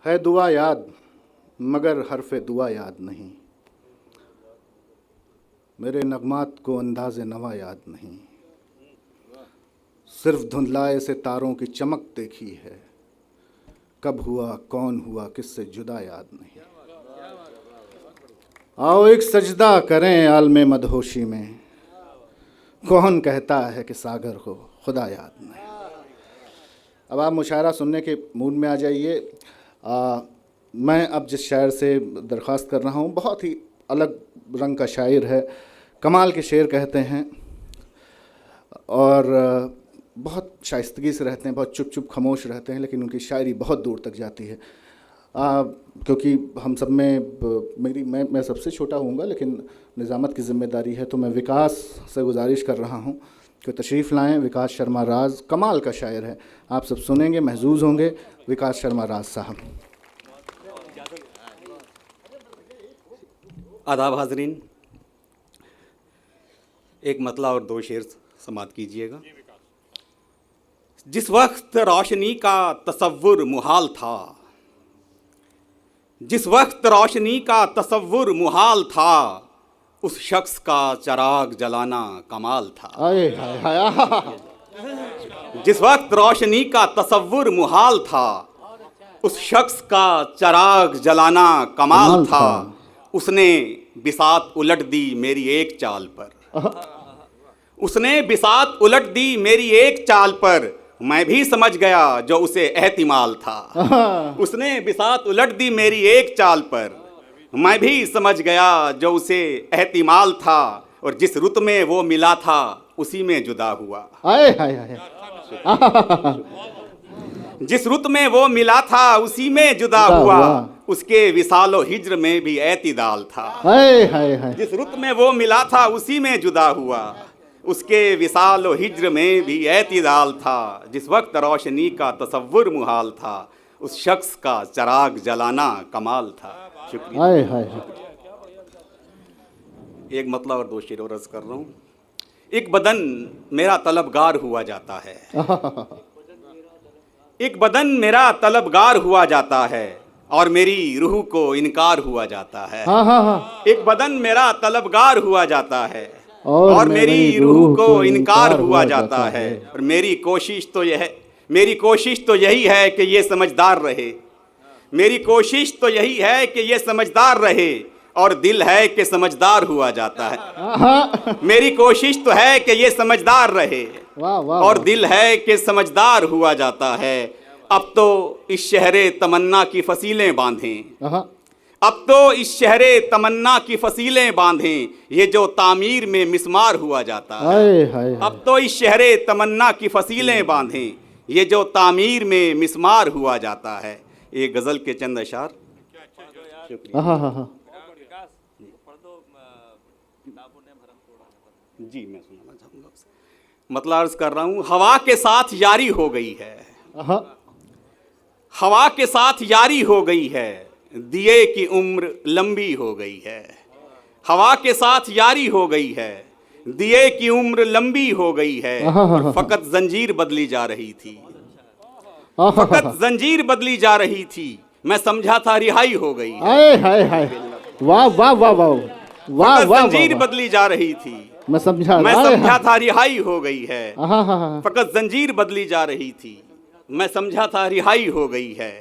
है दुआ याद मगर हरफ़े दुआ याद नहीं, मेरे नगमात को अंदाज़े नवा याद नहीं, सिर्फ धुंधलाए से तारों की चमक देखी है, कब हुआ कौन हुआ किससे जुदा याद नहीं। आओ एक सजदा करें आलमे मदहोशी में, कौन कहता है कि सागर हो खुदा याद नहीं। अब आप मुशायरा सुनने के मूड में आ जाइए। मैं अब जिस शायर से दरख्वास्त कर रहा हूँ बहुत ही अलग रंग का शायर है, कमाल के शेर कहते हैं और बहुत शाइस्तगी से रहते हैं, बहुत चुप चुप खामोश रहते हैं, लेकिन उनकी शायरी बहुत दूर तक जाती है। क्योंकि हम सब में मैं सबसे छोटा होऊंगा, लेकिन निज़ामत की ज़िम्मेदारी है, तो मैं विकास से गुजारिश कर रहा हूँ कि तशरीफ़ लाएं। विकास शर्मा राज कमाल का शायर है, आप सब सुनेंगे, महजूज़ होंगे। विकास शर्मा राज साहब। आदाब हाज़रीन, एक मतला और दो शेर समात कीजिएगा। जिस वक्त रोशनी का तसव्वुर मुहाल था, जिस वक्त रोशनी का तसव्वुर मुहाल था, उस शख्स का चराग जलाना कमाल था। जिस वक्त रोशनी का तसव्वुर मुहाल था, उस शख्स का चराग जलाना कमाल था। उसने बिसात उलट दी मेरी एक चाल पर, उसने बिसात उलट दी मेरी एक चाल पर, मैं भी समझ गया जो उसे एहतिमाल था। उसने बिसात उलट दी मेरी एक चाल पर, मैं भी समझ गया जो उसे एहतिमाल था, और जिस रुत में वो मिला था उसी में जुदा हुआ। जिस रुत में वो मिला था उसी में जुदा हुआ, उसके विसालो हिज्र में भी एतिदाल था। जिस रुत में वो मिला था उसी में जुदा हुआ, उसके विसालो हिज्र में भी एतिदाल था। जिस वक्त रोशनी का तसव्वुर मुहाल था, उस शख्स का चराग जलाना कमाल था। शुक्रिया। एक मतला और दो शेर और अर्ज कर रहा हूँ। एक बदन मेरा तलबगार हुआ जाता है, एक बदन मेरा तलबगार हुआ जाता है, और मेरी रूह को इनकार हुआ जाता है। एक बदन मेरा तलबगार हुआ जाता है, और मेरी रूह को इनकार हुआ जाता है। और मेरी कोशिश तो यही है कि ये समझदार रहे, मेरी कोशिश तो यही है कि ये समझदार रहे, और दिल है कि समझदार हुआ जाता है। मेरी कोशिश तो है कि ये समझदार रहे, और दिल है कि समझदार हुआ जाता है। अब तो इस शहरे तमन्ना की फसीलें बांधें, अब तो इस शहरे तमन्ना की फसीलें बांधें, ये जो तामीर में मिस्मार हुआ जाता है। अब तो इस शहरे तमन्ना की फसीलें बांधें, ये जो तामीर में मिस्मार हुआ जाता है। ये गज़ल के चंद अशार। जी मैं सुनाना चाहूँगा। मतलब अर्ज कर रहा हूँ, हवा के साथ यारी हो गई है, हवा के साथ यारी हो गई है, दिए की उम्र लंबी हो गई है। हवा के साथ यारी हो गई है, दिए की उम्र लंबी हो गई है, और फकत जंजीर बदली जा रही थी, फकत जंजीर बदली जा रही थी, मैं समझा था रिहाई हो गई है। वाह वाह वाह वाह वाह वाह। जंजीर बदली जा रही थी, मैं समझा था रिहाई हो गई है। फकत जंजीर बदली जा रही थी, मैं समझा था रिहाई हो गई है।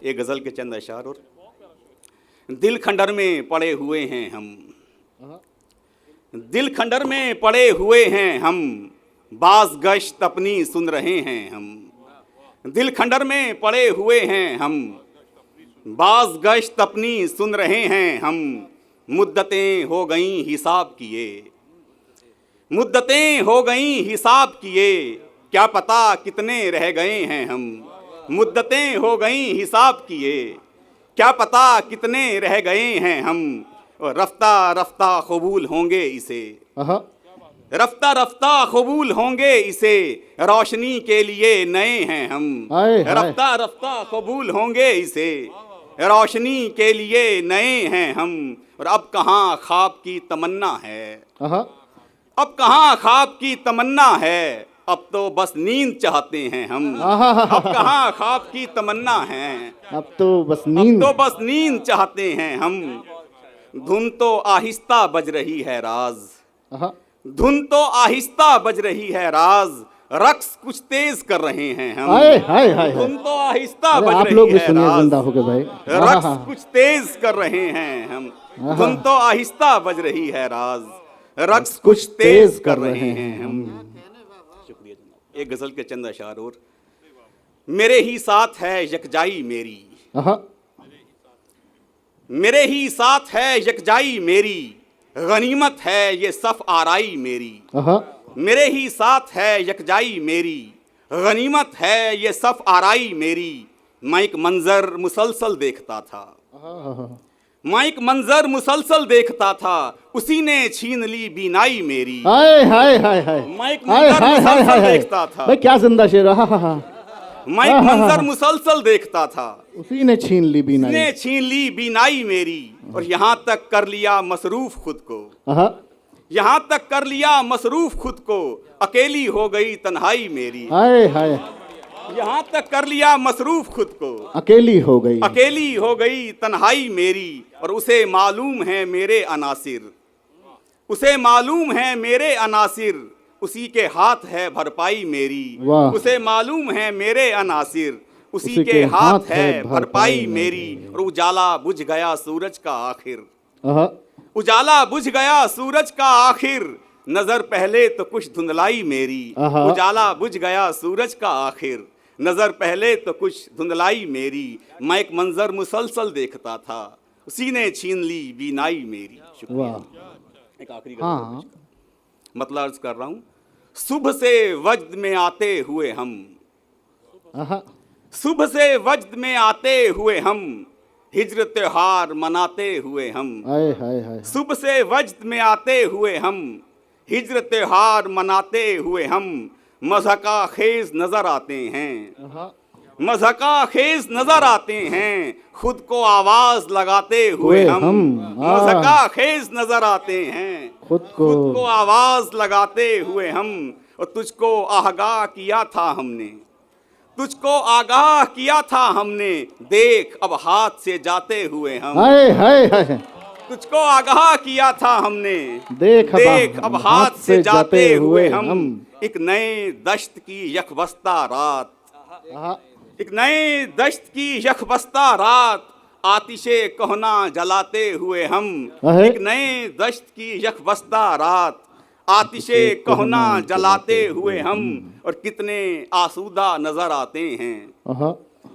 एक गजल के चंद अशार और। दिल खंडर में पड़े हुए हैं हम, दिल खंडर में पड़े हुए हैं हम, बाज गश्त अपनी सुन रहे हैं हम। दिल खंडर में पड़े हुए हैं हम, बाज गश्त अपनी सुन रहे हैं हम। मुद्दतें हो गईं हिसाब किए, मुद्दतें हो गईं हिसाब किए, क्या पता कितने रह गए हैं हम। मुद्दतें हो गईं हिसाब किए, क्या पता कितने रह गए हैं हम। और रफ्ता रफ्ता कबूल होंगे इसे, रफ्ता रफ्ता कबूल होंगे इसे, रोशनी के लिए नए हैं हम। रफ्ता रफ्ता कबूल होंगे इसे, रोशनी के लिए नए हैं हम। और अब कहाँ ख्वाब की तमन्ना है, अब कहाँ ख्वाब की तमन्ना है, अब तो बस नींद चाहते हैं हम, अब कहाँ ख्वाब की तमन्ना है, अब तो बस नींद, अब तो बस नींद चाहते हैं हम। धुन तो आहिस्ता बज रही है राज, धुन तो आहिस्ता बज रही है राज, रक्स कुछ तेज कर रहे हैं हम। हाय हाय हाय, धुन तो आहिस्ता बज आप रही लोग भी है सुनिए राज, जिंदा हो गए भाई। रक्स कुछ तेज कर रहे हैं हम। धुन तो आहिस्ता बज रही है राज, रक्स कुछ तेज कर रहे हैं हम। शुक्रिया जनाब। एक गजल के चंद अशार और। मेरे ही साथ है यकजाई मेरी, मेरे ही साथ है यकजाई मेरी, गनीमत है ये सफ आराई मेरी। मेरे ही साथ है यकजाई मेरी, गनीमत है ये सफ आराई मेरी। मैं एक मंजर मुसलसल देखता था, मैं एक मंजर मुसलसल देखता था, उसी ने छीन ली बीनाई मेरी। हाय हाय हाय हाय, मैं एक मंजर मुसलसल देखता था, भाई क्या जिंदा शेर। मैं एक मंजर मुसलसल देखता था, उसी ने छीन ली बीनाई, उसने छीन ली बीनाई मेरी। और यहाँ तक कर लिया मसरूफ खुद को, यहाँ तक कर लिया मसरूफ खुद को, अकेली हो गई तन्हाई मेरी। हाय हाय, यहाँ तक कर लिया मसरूफ खुद को, अकेली हो गई, अकेली हो गई तन्हाई मेरी। और उसे मालूम है मेरे अनासिर, उसे मालूम है मेरे अनासिर, उसी के हाथ है भरपाई मेरी। उसे मालूम है मेरे अनासिर, उसी के हाथ है भरपाई मेरी। और उजाला बुझ गया सूरज का आखिर, उजाला बुझ गया सूरज का आखिर, नजर पहले तो कुछ धुंधलाई मेरी। उजाला बुझ गया सूरज का आखिर, नजर पहले तो कुछ धुंधलाई मेरी। मैं एक मंजर मुसलसल देखता था, उसी ने छीन ली बीनाई मेरी। शुक्रिया। एक आखिरी मतलब अर्ज कर रहा हूँ। सुबह से वज्द में आते हुए हम, सुबह से वज्द में आते हुए हम, हिज्र त्योहार मनाते हुए हम। सुबह से वज्द में आते हुए हम, हिज्र त्योहार मनाते हुए हम। मज़हका खेज नजर आते हैं, मज़हका खेज नजर आते हैं, खुद को आवाज लगाते हुए हम। मज़हका खेज नजर आते हैं, खुद को आवाज लगाते हुए हम। और तुझको आगाह किया था हमने, तुझको आगाह किया था हमने, देख अब हाथ से जाते हुए हम। तुझको आगाह किया था हमने, देख अब हाथ से जाते हुए हम। एक नए दश्त की यकबस्ता रात, एक नए दश्त की यकबस्ता रात, आतिशे कहना जलाते हुए हम। एक नए दश्त की यकबस्ता रात, आतिशे कहना जलाते हुए हम। और कितने आसूदा नजर आते हैं,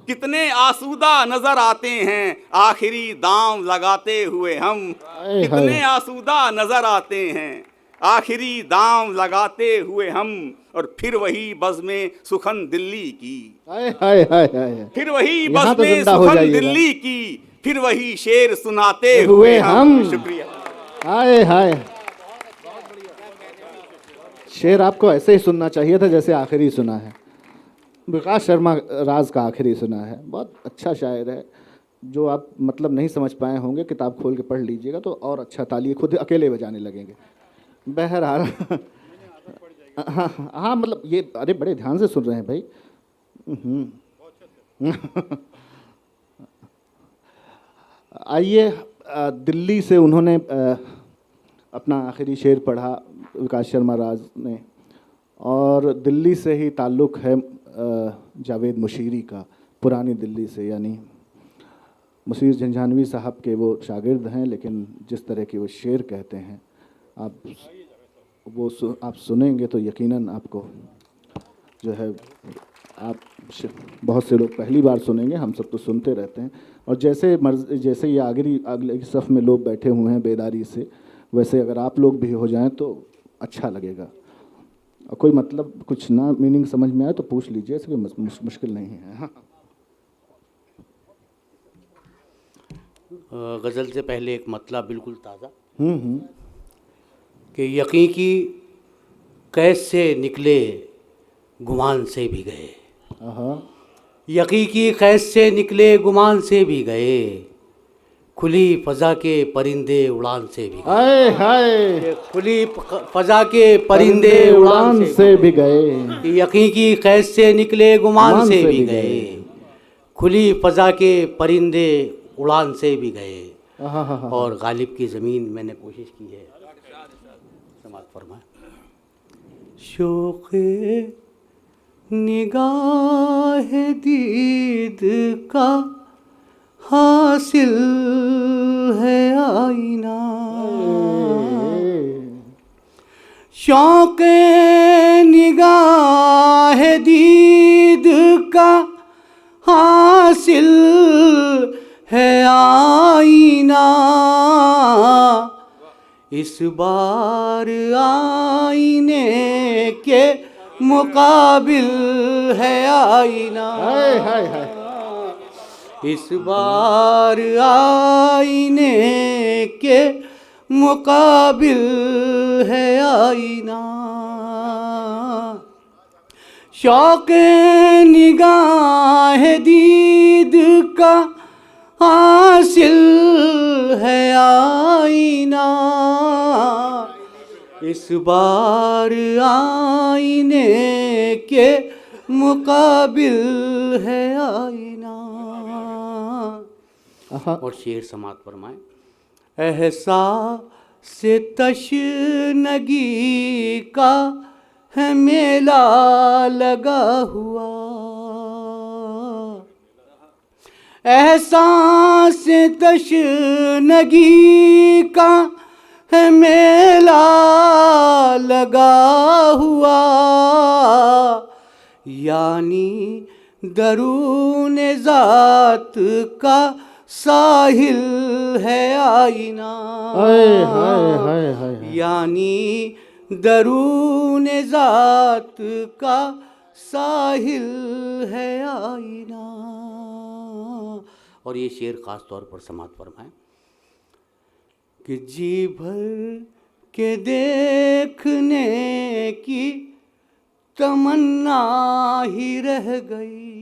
कितने आसूदा नजर आते हैं, आखिरी दाम लगाते हुए हम। कितने आसूदा नजर आते हैं, आखिरी दाम लगाते हुए हम। और फिर वही बज़्मे सुखन दिल्ली की, फिर वही बज़्मे सुखन दिल्ली की, फिर वही शेर सुनाते हुए हम। शुक्रिया। हाय हाय, शेर आपको ऐसे ही सुनना चाहिए था जैसे आखिरी सुना है। विकास शर्मा राज का आखिरी सुना है, बहुत अच्छा शायर है। जो आप मतलब नहीं समझ पाए होंगे, किताब खोल के पढ़ लीजिएगा तो और अच्छा, ताली खुद अकेले बजाने लगेंगे। बहरहाल हाँ मतलब ये, अरे बड़े ध्यान से सुन रहे हैं भाई। आइए, दिल्ली से उन्होंने अपना आखिरी शेर पढ़ा, विकास शर्मा राज ने। और दिल्ली से ही ताल्लुक़ है जावेद मुशीरी का, पुरानी दिल्ली से, यानी मुशीर झंझानवी साहब के वो शागिर्द हैं। लेकिन जिस तरह के वो शेर कहते हैं, आप सुनेंगे तो यकीनन आपको जो है, आप बहुत से लोग पहली बार सुनेंगे, हम सब तो सुनते रहते हैं। और जैसे ये अगली सफ़ में लोग बैठे हुए हैं बेदारी से, वैसे अगर आप लोग भी हो जाएं तो अच्छा लगेगा। और कोई मतलब कुछ ना मीनिंग समझ में आए तो पूछ लीजिए, ऐसे कोई मुश्किल नहीं है। हाँ। गज़ल से पहले एक मतलब बिल्कुल ताज़ा कि यकीन की कैद से निकले गुमान से भी गए, यकीन की कैद से निकले गुमान से भी गए, खुली फजा के परिंदे उड़ान से भी गए। हाय हाय, खुली फजा के परिंदे उड़ान से भी गए, यकीन की कैद से निकले गुमान से भी गए। खुली फजा के परिंदे उड़ान से भी गए। और गालिब की ज़मीन मैंने कोशिश की है, समात फरमाए। शौक़े निगाह दीद का हासिल है आईना, शौक़े निगाह दीद का हासिल है आईना। इस बार आईने के मुकाबिल है आईना। हाय हाय हाय, इस बार आईने के मुकाबिल है आईना। शौक़े निगाह दीद का हासिल है आईना। इस बार आईने के मुकाबिल है आईना। और शेर समात फरमाए। एहसास तशनगी का है मेला लगा हुआ, एहसास तशनगी का है मेला लगा हुआ। यानी दरून ज़ात का साहिल है आईना। यानी दरून ज़ात का साहिल है आईना। और ये शेर ख़ास तौर पर समात फरमाएं कि जी भर के देखने की तमन्ना ही रह गई,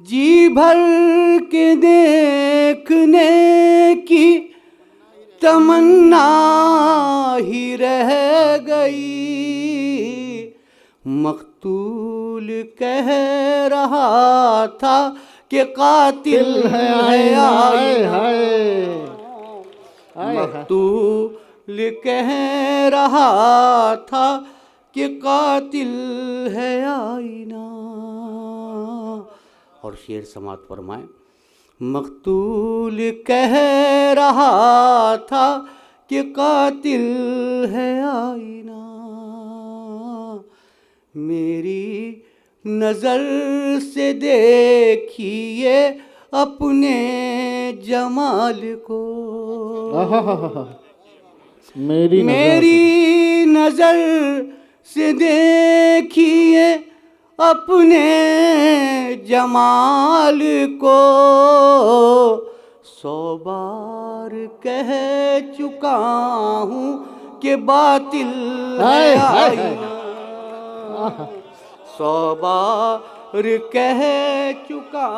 जी भर के देखने की तमन्ना ही रह गई। मकतूल कह रहा था कि कातिल है आईना। मकतूल कह रहा था कि कातिल है आईना। और शेर समात फरमाए। मकतूल कह रहा था कि कातिल है आईना। मेरी नज़र से देखिए अपने जमाल को, मेरी नज़र से देखिए अपने जमाल को। 100 बार कह चुका हूँ कि बातिल है आईना। 100 बार कह चुका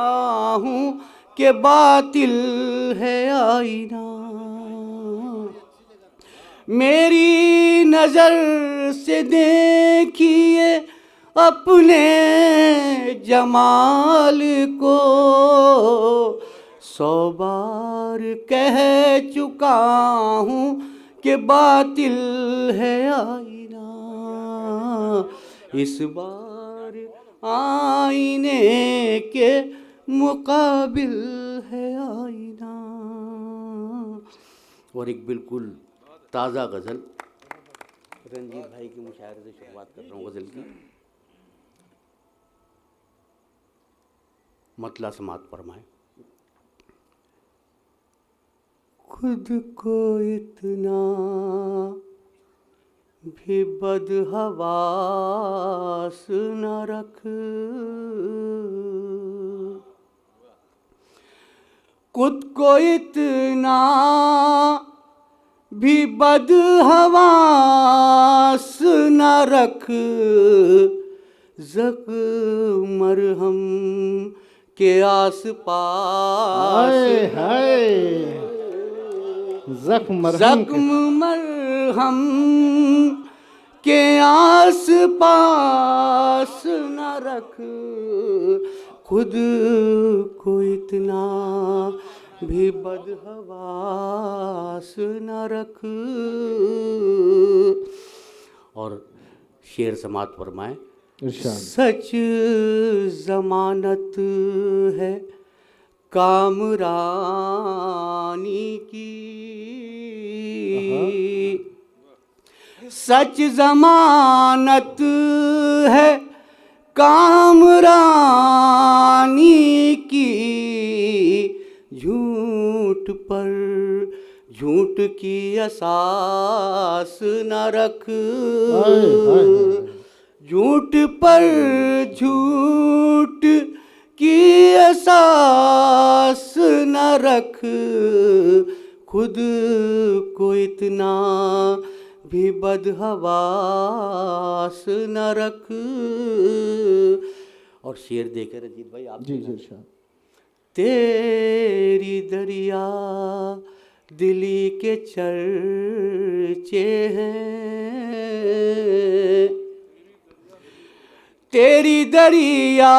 हूँ कि बातिल है आईना। मेरी नज़र से देखिए अपने जमाल को। 100 बार कह चुका हूँ कि बातिल है आईना। इस बार आईने के मुकाबिल है आईना। और एक बिल्कुल ताज़ा गज़ल रंजीत भाई के मुशायरे से शुरुआत कर रहा हूँ गज़ल की। मतला समात फरमाए। खुद को इतना भी बदहवास न रख, खुद को इतना भी बदहवास न रख। ज़ख्म मरहम के आस पास हाय हाय जख्म मरहम के आस पास न रख, खुद को इतना भी बदहवास न रख। और शेर समात फरमाए, सच जमानत है कामरानी की, सच जमानत है कामरानी की, झूठ पर झूठ की असास न रख, झूठ पर झूठ की असास न रख, खुद को इतना भी बदहवास न रख। और शेर देखे रजीत भाई आप। जी जी शाह। तेरी दरिया दिली के चर्चे हैं, तेरी दरिया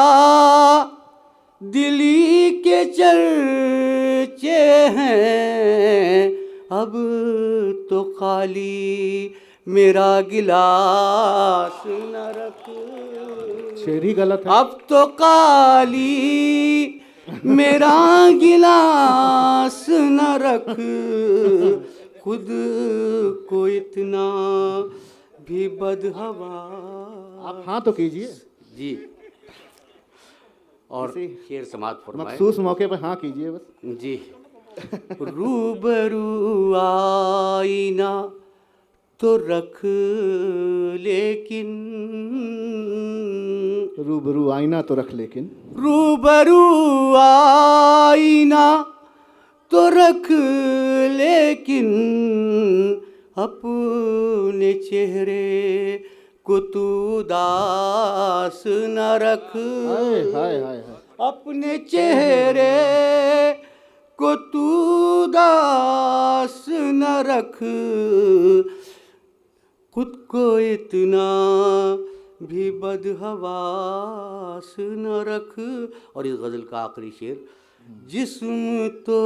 दिली के चर्चे हैं, अब तो खाली मेरा गिलास न रख, शेर ही गलत है। अब तो खाली मेरा गिलास न रख, खुद को इतना भी बदहवा। आप हाँ तो कीजिए जी। और शेर समात फरमाए, मखसूस मौके पर हाँ कीजिए बस। जी। रूबरू आईना तो रख लेकिन, रूबरू आईना तो रख लेकिन, रूबरू आईना तो रख लेकिन, अपने चेहरे को तू उदास न रख, हाय हाय हाय, अपने चेहरे को तू उदास न रख, खुद को इतना भी बदहवास न रख। और इस गज़ल का आखिरी शेर, जिस्म तो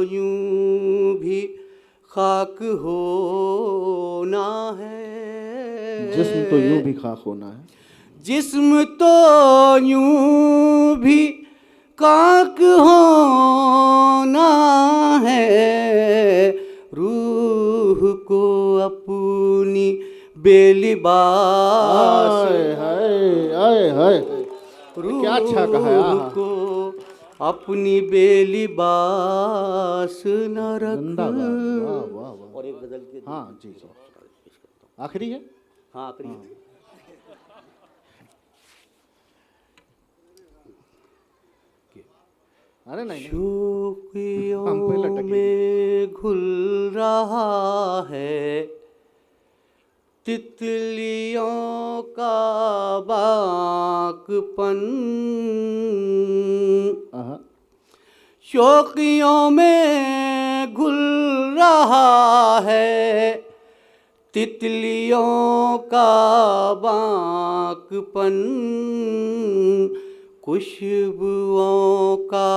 यूं भी खाक होना है, जिस्म तो यूं भी खाक होना है, जिस्म तो यूं भी खाक होना है, रूह को अपनी बेलिबास, हाय हाय हाय, क्या अच्छा कहा है। रूह को अपनी बेलिबास न रख। वाह वाह वाह। और एक गजल के, हाँ जी जी, आखिरी है। हाँ आखिरी है। अरे नहीं, शौकियों हम पे लटक में घुल रहा है तितलियों का बाकपन, शौकियों में घुल रहा है तितलियों का बाकपन, खुशबुओं का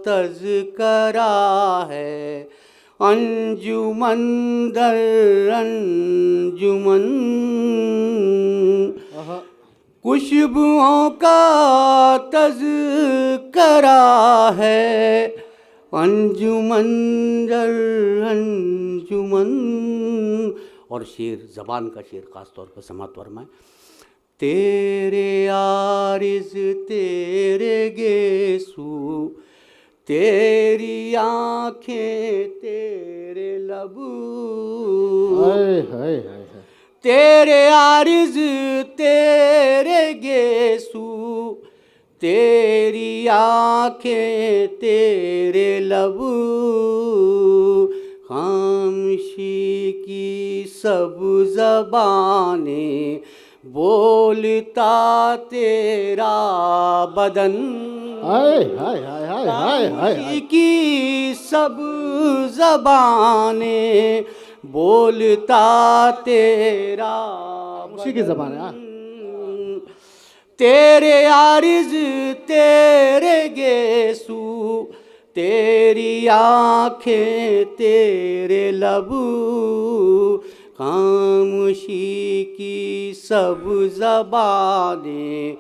तज़करा है अंजुमन दर अंजुमन, खुशबुओं का तज़करा है अंजुमन दर अंजुमन। और शेर, ज़बान का शेर ख़ास तौर पर समात फरमाए, तेरे आरिज़ तेरे गेसू, तेरी आँखें तेरे लबू, तेरे आरिज़ तेरे गेसू, तेरी आँखें तेरे लबू, खामोशी की सब ज़बानें बोलता तेरा बदन, हाय हाय हाय हाय हाय हाय खामोशी की सब ज़बानें बोलता तेरा उसी की ज़बान है। तेरे आरिज़ तेरे गेसू तेरी आँखें तेरे लब खामोशी की सब ज़बानें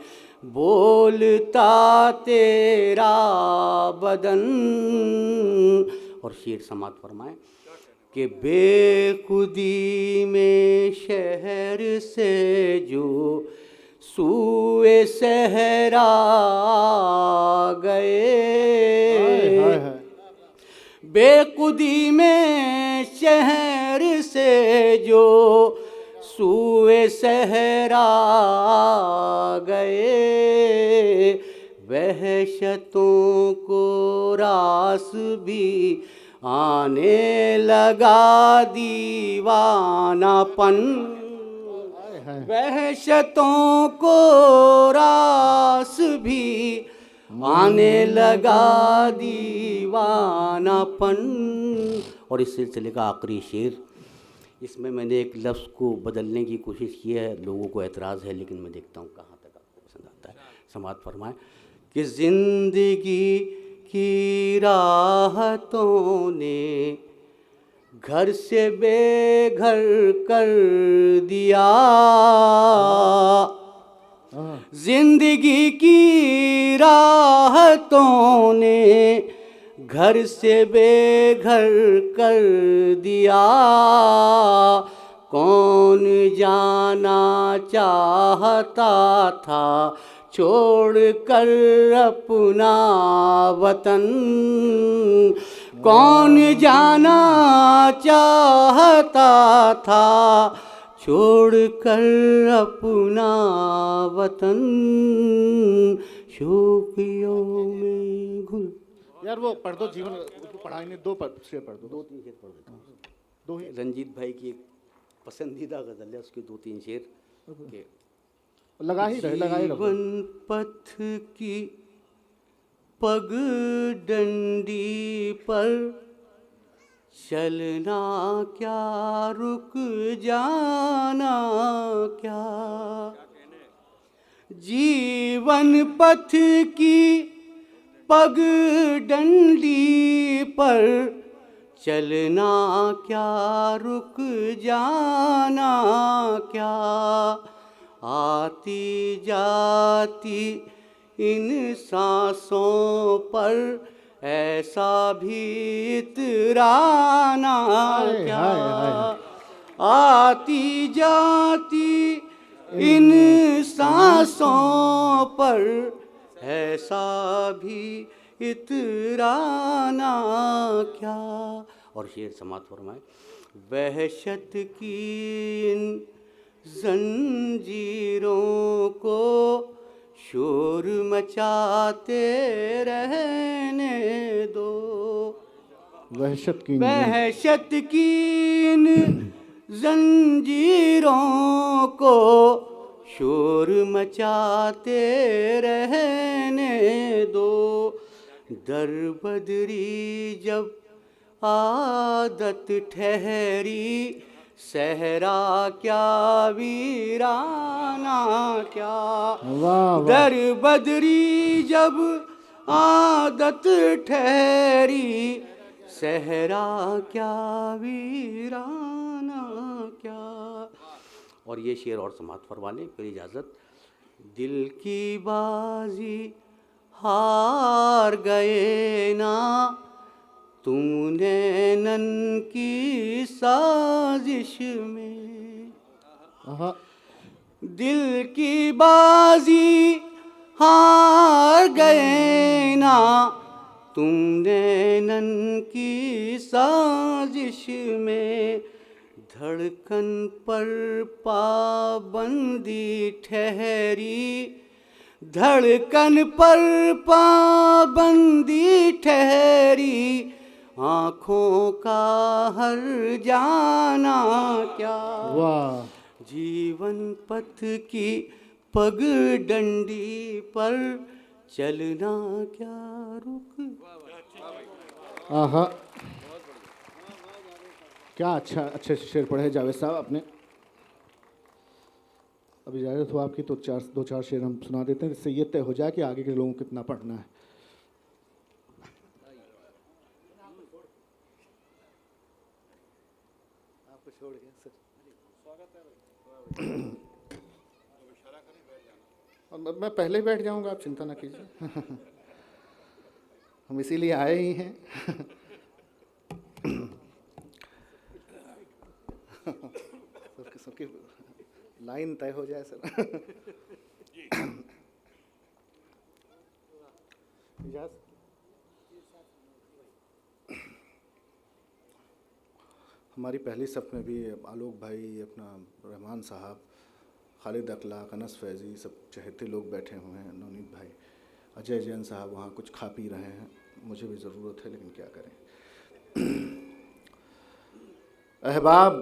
बोलता तेरा बदन। और शेर समात फरमाए कि बेखुदी में शहर से जो सूए सहरा गए, हाय हाय। बेखुदी में शहर से जो सूए सहरा गए, वहशतों को रास भी आने लगा दीवानापन। वहशतों को रास भी आने लगा दीवानापन। और इस सिलसिले का आखिरी शेर, इसमें मैंने एक लफ्ज़ को बदलने की कोशिश की है, लोगों को एतराज़ है, लेकिन मैं देखता हूँ कहाँ तक आपको पसंद आता है। समात फरमाएं कि ज़िंदगी की राहतों ने घर से बेघर कर दिया, जिंदगी की राहतों ने घर से बेघर कर दिया। कौन जाना चाहता था छोड़ कर अपना वतन, कौन जाना चाहता था छोड़ कर अपना वतन, शोकियों में घुल। यार वो पढ़ दो, जीवन उसको पढ़ाई नहीं, शेर पढ़ दो, 2-3 शेर पढ़ देता हूँ। दो ही रंजीत भाई की एक पसंदीदा गज़ल है, उसके 2-3 शेर के लगा ही रहे। जीवन पथ की पगडंडी पर चलना क्या रुक जाना क्या, जीवन पथ की पगडंडी पर चलना क्या रुक जाना क्या, आती जाती इन सांसों पर ऐसा भी इतराना क्या, आती जाती इन सांसों पर ऐसा भी इतराना क्या। और शेर समात फरमाए, वहशत की इन जंजीरों को शोर मचाते रहने दो, वहशत की इन जंजीरों को शोर मचाते रहने दो, दर बदरी जब आदत ठहरी सहरा क्या वीराना क्या, दर बदरी जब आदत ठहरी सहरा क्या वीराना क्या। और ये शेर और समात फरमाने फिर इजाज़त। दिल की बाजी हार गए ना तुमने नन की साजिश में, दिल की बाजी हार गए ना तुमने नन की साजिश में, धड़कन पर पाबंदी ठहरी, धड़कन पर पाबंदी ठहरी, आँखों का हर जाना क्या, जीवन पथ की पगडंडी पर चलना क्या रुक। आहा, क्या अच्छे से शेर पढ़े जावेद साहब आपने। अब इजाज़त हो आपकी तो दो चार शेर हम सुना देते हैं, जिससे ये तय हो जाए कि आगे के लोगों को कितना पढ़ना है। आपको छोड़ गया सर। मैं पहले ही बैठ जाऊंगा, आप चिंता ना कीजिए। हम इसीलिए आए ही हैं। सबकी लाइन तय हो जाए सर। हमारी पहली सफ में भी आलोक भाई, अपना रहमान साहब, खालिद अखलाक, अनस फैज़ी, सब चहेते लोग बैठे हुए हैं, नवनीत भाई, अजय जैन साहब वहाँ कुछ खा पी रहे हैं। मुझे भी ज़रूरत है लेकिन क्या करें। अहबाब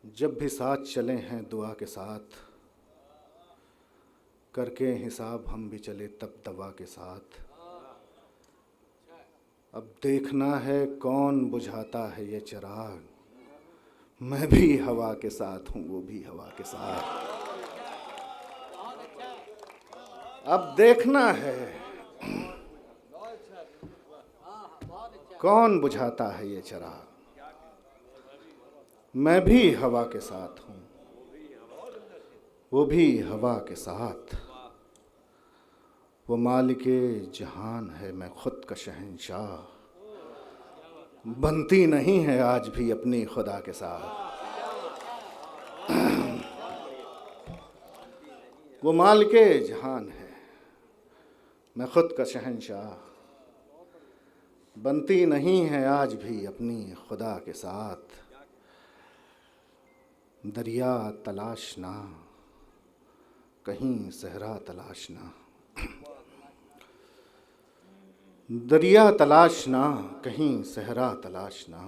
जब भी साथ चले हैं दुआ के साथ, करके हिसाब हम भी चले तब दवा के साथ। अब देखना है कौन बुझाता है ये चिराग, मैं भी हवा के साथ हूँ वो भी हवा के साथ। अब देखना है कौन बुझाता है ये चिराग, मैं भी हवा के साथ हूँ वो भी हवा के साथ। वो मालिके जहान है मैं खुद का शहंशाह, बनती नहीं है आज भी अपनी खुदा के साथ। वो मालिके जहान है मैं खुद का शहंशाह, बनती नहीं है आज भी अपनी खुदा के साथ। दरिया तलाशना कहीं सहरा तलाशना, दरिया तलाशना कहीं सहरा तलाशना,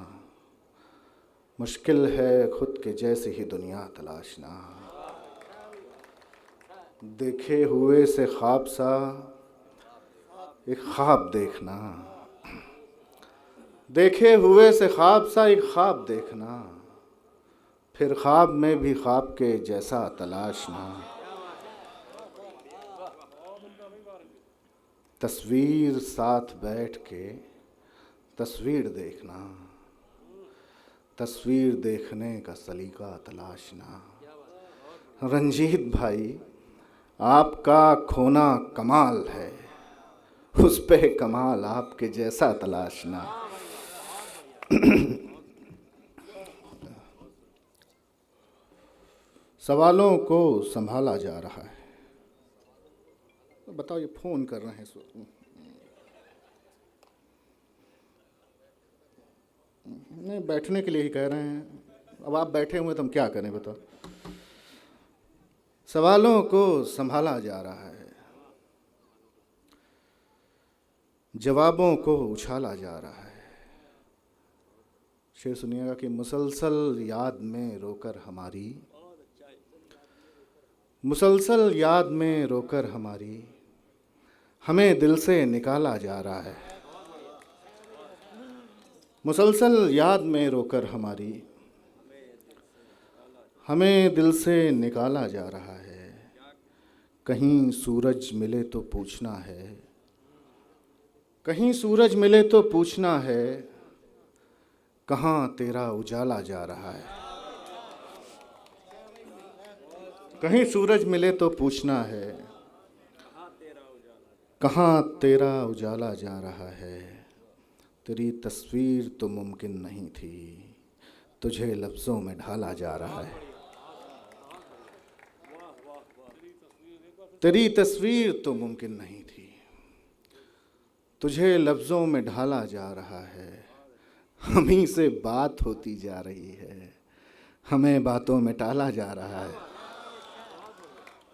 मुश्किल है खुद के जैसे ही दुनिया तलाशना। देखे हुए से ख्वाब सा एक ख्वाब देखना, देखे हुए से ख्वाब सा एक ख्वाब देखना, फिर ख्वाब में भी ख्वाब के जैसा तलाशना। तस्वीर साथ बैठ के तस्वीर देखना, तस्वीर देखने का सलीका तलाशना। रंजीत भाई आपका खोना कमाल है, उस पे कमाल आपके जैसा तलाशना। सवालों को संभाला जा रहा है। बताओ, ये फ़ोन कर रहे हैं इस वक्त। नहीं, बैठने के लिए ही कह रहे हैं। अब आप बैठे हुए तो हम क्या करें बताओ। सवालों को संभाला जा रहा है, जवाबों को उछाला जा रहा है। शेर सुनिएगा कि मुसलसल याद में रोकर हमारी, मुसलसल याद में रोकर हमारी, हमें दिल से निकाला जा रहा है। मुसलसल याद में रोकर हमारी, हमें दिल से निकाला जा रहा है। कहीं सूरज मिले तो पूछना है, कहीं सूरज मिले तो पूछना है, कहाँ तेरा उजाला जा रहा है। कहीं सूरज मिले तो पूछना है, कहाँ तेरा उजाला जा रहा है। तेरी तस्वीर तो मुमकिन नहीं थी, तुझे लफ्ज़ों में ढाला जा रहा है। तेरी तस्वीर तो मुमकिन नहीं थी, तुझे लफ्ज़ों में ढाला जा रहा है। हम ही से बात होती जा रही है, हमें बातों में टाला जा रहा है।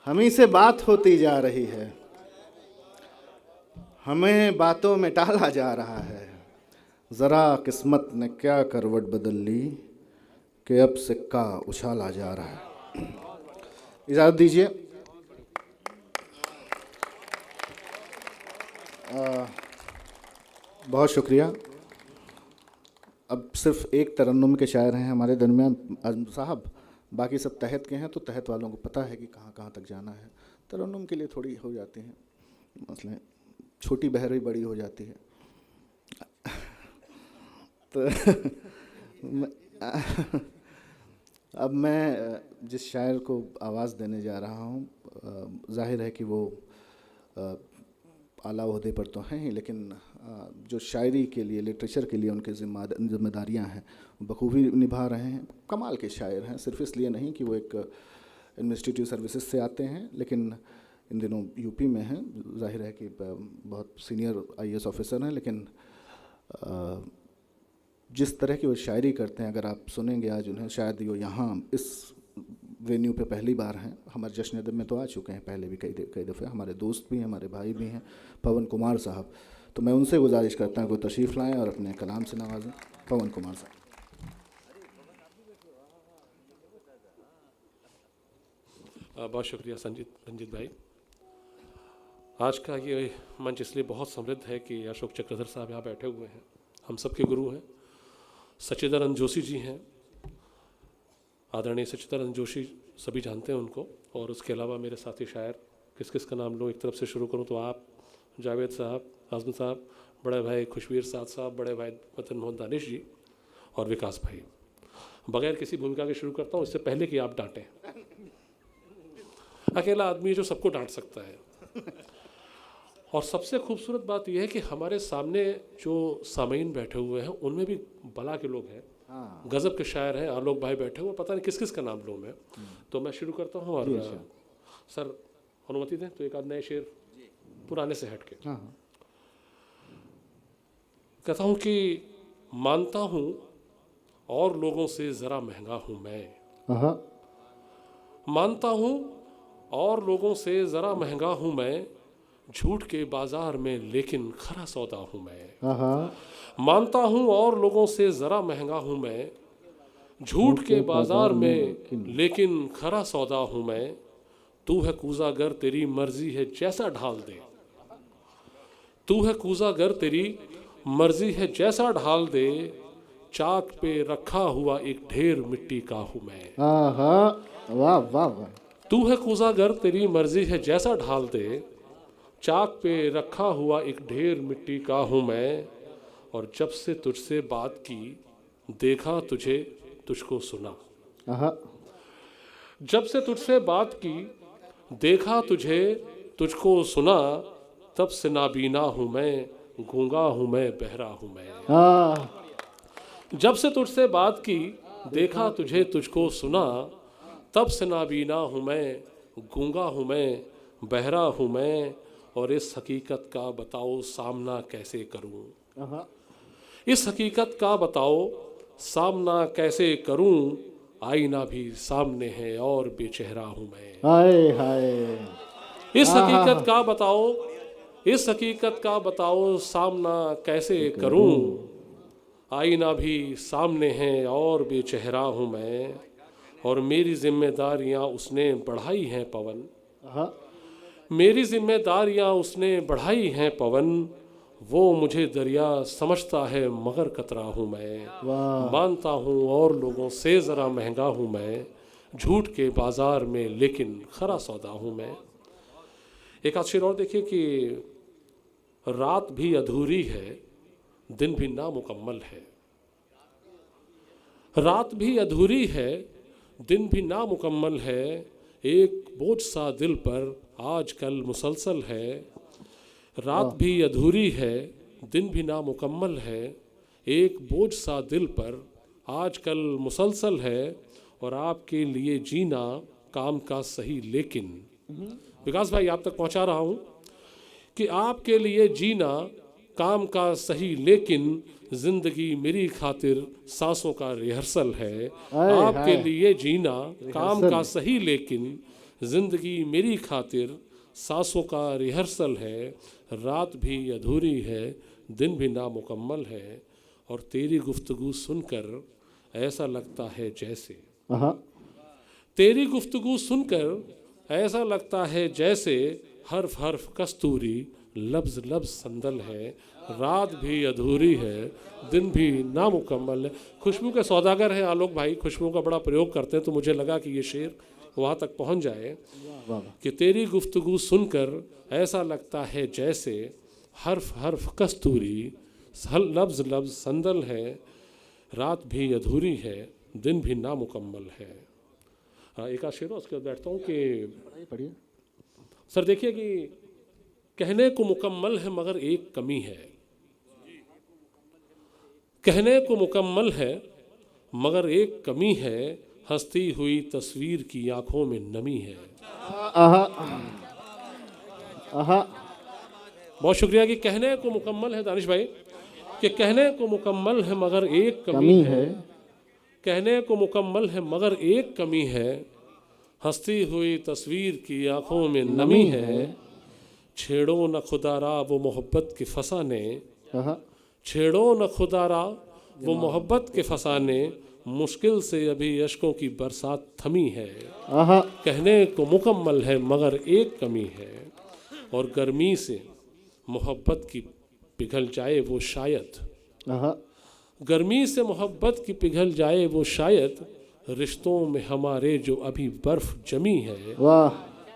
हम ही से बात होती जा रही है, हमें बातों में टाला जा रहा है। ज़रा किस्मत ने क्या करवट बदल ली कि अब सिक्का उछाला जा रहा है। इजाज़त दीजिए। बहुत शुक्रिया। अब सिर्फ एक तरन्नुम के शायर हैं हमारे दरमियान आज़म साहब, बाकी सब तहत के हैं, तो तहत वालों को पता है कि कहाँ कहाँ तक जाना है। तरन्नुम के लिए थोड़ी हो जाती हैं मसले, छोटी बहर बड़ी हो जाती है। तो अब मैं जिस शायर को आवाज़ देने जा रहा हूँ, जाहिर है कि वो आला ओहदे पर तो हैं ही, लेकिन जो शायरी के लिए, लिटरेचर के लिए उनकी जिम्मेदारियाँ हैं बखूबी निभा रहे हैं। कमाल के शायर हैं, सिर्फ इसलिए नहीं कि वो एक एडमिनिस्ट्रेटिव सर्विसेज से आते हैं, लेकिन इन दिनों यूपी में हैं। जाहिर है कि बहुत सीनियर आईएएस ऑफिसर हैं, लेकिन जिस तरह की वो शायरी करते हैं, अगर आप सुनेंगे आज उन्हें, शायद वो यहाँ इस वेन्यू पे पहली बार हैं। हमारे जश्न अदब में तो आ चुके हैं पहले भी कई दफ़े, हमारे दोस्त भी हैं, हमारे भाई भी हैं, पवन कुमार साहब। तो मैं उनसे गुजारिश करता हूँ कि तशरीफ़ लाएँ और अपने कलाम से नवाजें। पवन कुमार साहब। बहुत शुक्रिया रंजीत भाई। आज का ये मंच इसलिए बहुत समृद्ध है कि अशोक चक्रधर साहब यहाँ बैठे हुए हैं, हम सबके गुरु हैं। सच्चिदानंद जोशी जी हैं, आदरणीय सच्चिदानंद जोशी, सभी जानते हैं उनको। और उसके अलावा मेरे साथी शायर, किस किस का नाम लूँ, एक तरफ से शुरू करूँ तो आप, जावेद साहब, आज़म साहब, बड़े भाई खुशवीर साहब, बड़े भाई वतन मोहन दानिश जी और विकास भाई। बगैर किसी भूमिका के शुरू करता हूँ, इससे पहले कि आप डांटें। अकेला आदमी जो सबको डांट सकता है। और सबसे खूबसूरत बात यह है कि हमारे सामने जो सामीन बैठे हुए हैं उनमें भी बला के लोग हैं, गज़ब के शायर हैं। आलोक भाई बैठे हुए, पता नहीं किस किस का नाम लूँ मैं। तो मैं शुरू करता हूँ, और सर अनुमति दें तो एक आध नए शेर पुराने से हट के कहता हूँ कि मानता हूँ और लोगों से ज़रा महंगा हूँ मैं, मानता हूँ और लोगों से ज़रा महंगा हूँ मैं, झूठ के बाजार में लेकिन खरा सौदा हूँ मैं। मानता हूँ और लोगों से ज़रा महंगा हूँ मैं, झूठ के बाजार में लेकिन खरा सौदा हूँ मैं। तू है कूज़ा गर तेरी मर्जी है जैसा ढाल दे, तू है कूज़ा गर तेरी मर्जी है जैसा ढाल दे, चाक पे रखा हुआ एक ढेर मिट्टी का हूँ मैं। वाह वाह वाह। तू है कूज़ा गर तेरी मर्जी है जैसा ढाल दे, चाक पे रखा हुआ एक ढेर मिट्टी का हूँ मैं। और जब से तुझसे बात की देखा तुझे तुझको सुना, जब से तुझसे बात की देखा तुझे तुझको सुना, तब से नाबीना हूँ मैं, गूंगा हूँ मैं, बहरा हूँ मैं। जब से तुझसे बात की देखा तुझे तुझको सुना, तब से नाबीना हूँ मैं, गूंगा हूँ मैं, बहरा हूँ मैं। और इस हकीकत का बताओ सामना कैसे करूँ, इस हकीकत का बताओ सामना कैसे करूँ, आईना भी सामने है और बेचेहरा हूँ मैं। हाय हाय। इस हकीकत का बताओ, इस हकीकत का बताओ सामना कैसे करूँ, आईना भी सामने है और बेचेहरा हूँ मैं। और मेरी जिम्मेदारियाँ उसने बढ़ाई हैं पवन, मेरी जिम्मेदारियाँ उसने बढ़ाई हैं पवन, वो मुझे दरिया समझता है मगर कतरा हूँ मैं। मानता हूँ और लोगों से ज़रा महंगा हूँ मैं, झूठ के बाज़ार में लेकिन खरा सौदा हूँ मैं। एक आध शेर और देखिए कि रात भी अधूरी है दिन भी नामुकम्मल है, रात भी अधूरी है दिन भी नामुकम्मल है, एक बोझ सा दिल पर आजकल मुसलसल है। रात भी अधूरी है दिन भी नामुकम्मल है, एक बोझ सा दिल पर आजकल मुसलसल है। और आपके लिए जीना काम का सही लेकिन, विकास भाई आप तक पहुंचा रहा हूं कि आपके लिए जीना काम का सही लेकिन, जिंदगी मेरी खातिर सांसों का रिहर्सल है। आपके लिए जीना काम का सही लेकिन, जिंदगी मेरी खातिर सांसों का रिहर्सल है। रात भी अधूरी है दिन भी नामुकम्मल है, और तेरी गुफ्तगू सुनकर ऐसा लगता है जैसे, तेरी गुफ्तगू सुनकर ऐसा लगता है जैसे हर्फ हर्फ कस्तूरी लफ्ज़ लफ्ज़ संदल है, रात भी अधूरी है, दिन भी नामुकम्मल है। खुशबू के सौदागर हैं आलोक भाई, खुशबू का बड़ा प्रयोग करते हैं, तो मुझे लगा कि ये शेर वहाँ तक पहुँच जाए कि तेरी गुफ्तगू सुनकर ऐसा लगता है जैसे हर्फ हर्फ कस्तूरी, लफ्ज़ लफ्ज़ संदल है, रात भी अधूरी है, दिन भी नामुकम्मल है। एक आध शेर उसके बाद बैठता हूँ कि पढ़िए। सर देखिए कि कहने को मुकम्मल है मगर एक कमी है, कहने को मुकम्मल है मगर एक कमी है, हंसती हुई तस्वीर की आंखों में नमी है। आहा आहा, बहुत शुक्रिया। कि कहने को मुकम्मल है दानिश भाई, कि कहने को मुकम्मल है मगर एक कमी है, कहने को मुकम्मल है मगर एक कमी है, हंसती हुई तस्वीर की आंखों में नमी है। छेड़ो न खुदारा वो मोहब्बत के फसाने, आहा, छेड़ो न खुदारा वो मोहब्बत के फसाने, मुश्किल से अभी अश्कों की बरसात थमी है। आहा, कहने को मुकम्मल है मगर एक कमी है, और गर्मी से मोहब्बत की पिघल जाए वो शायद, आहा, गर्मी से मोहब्बत की पिघल जाए वो शायद, रिश्तों में हमारे जो अभी बर्फ जमी है, वाह,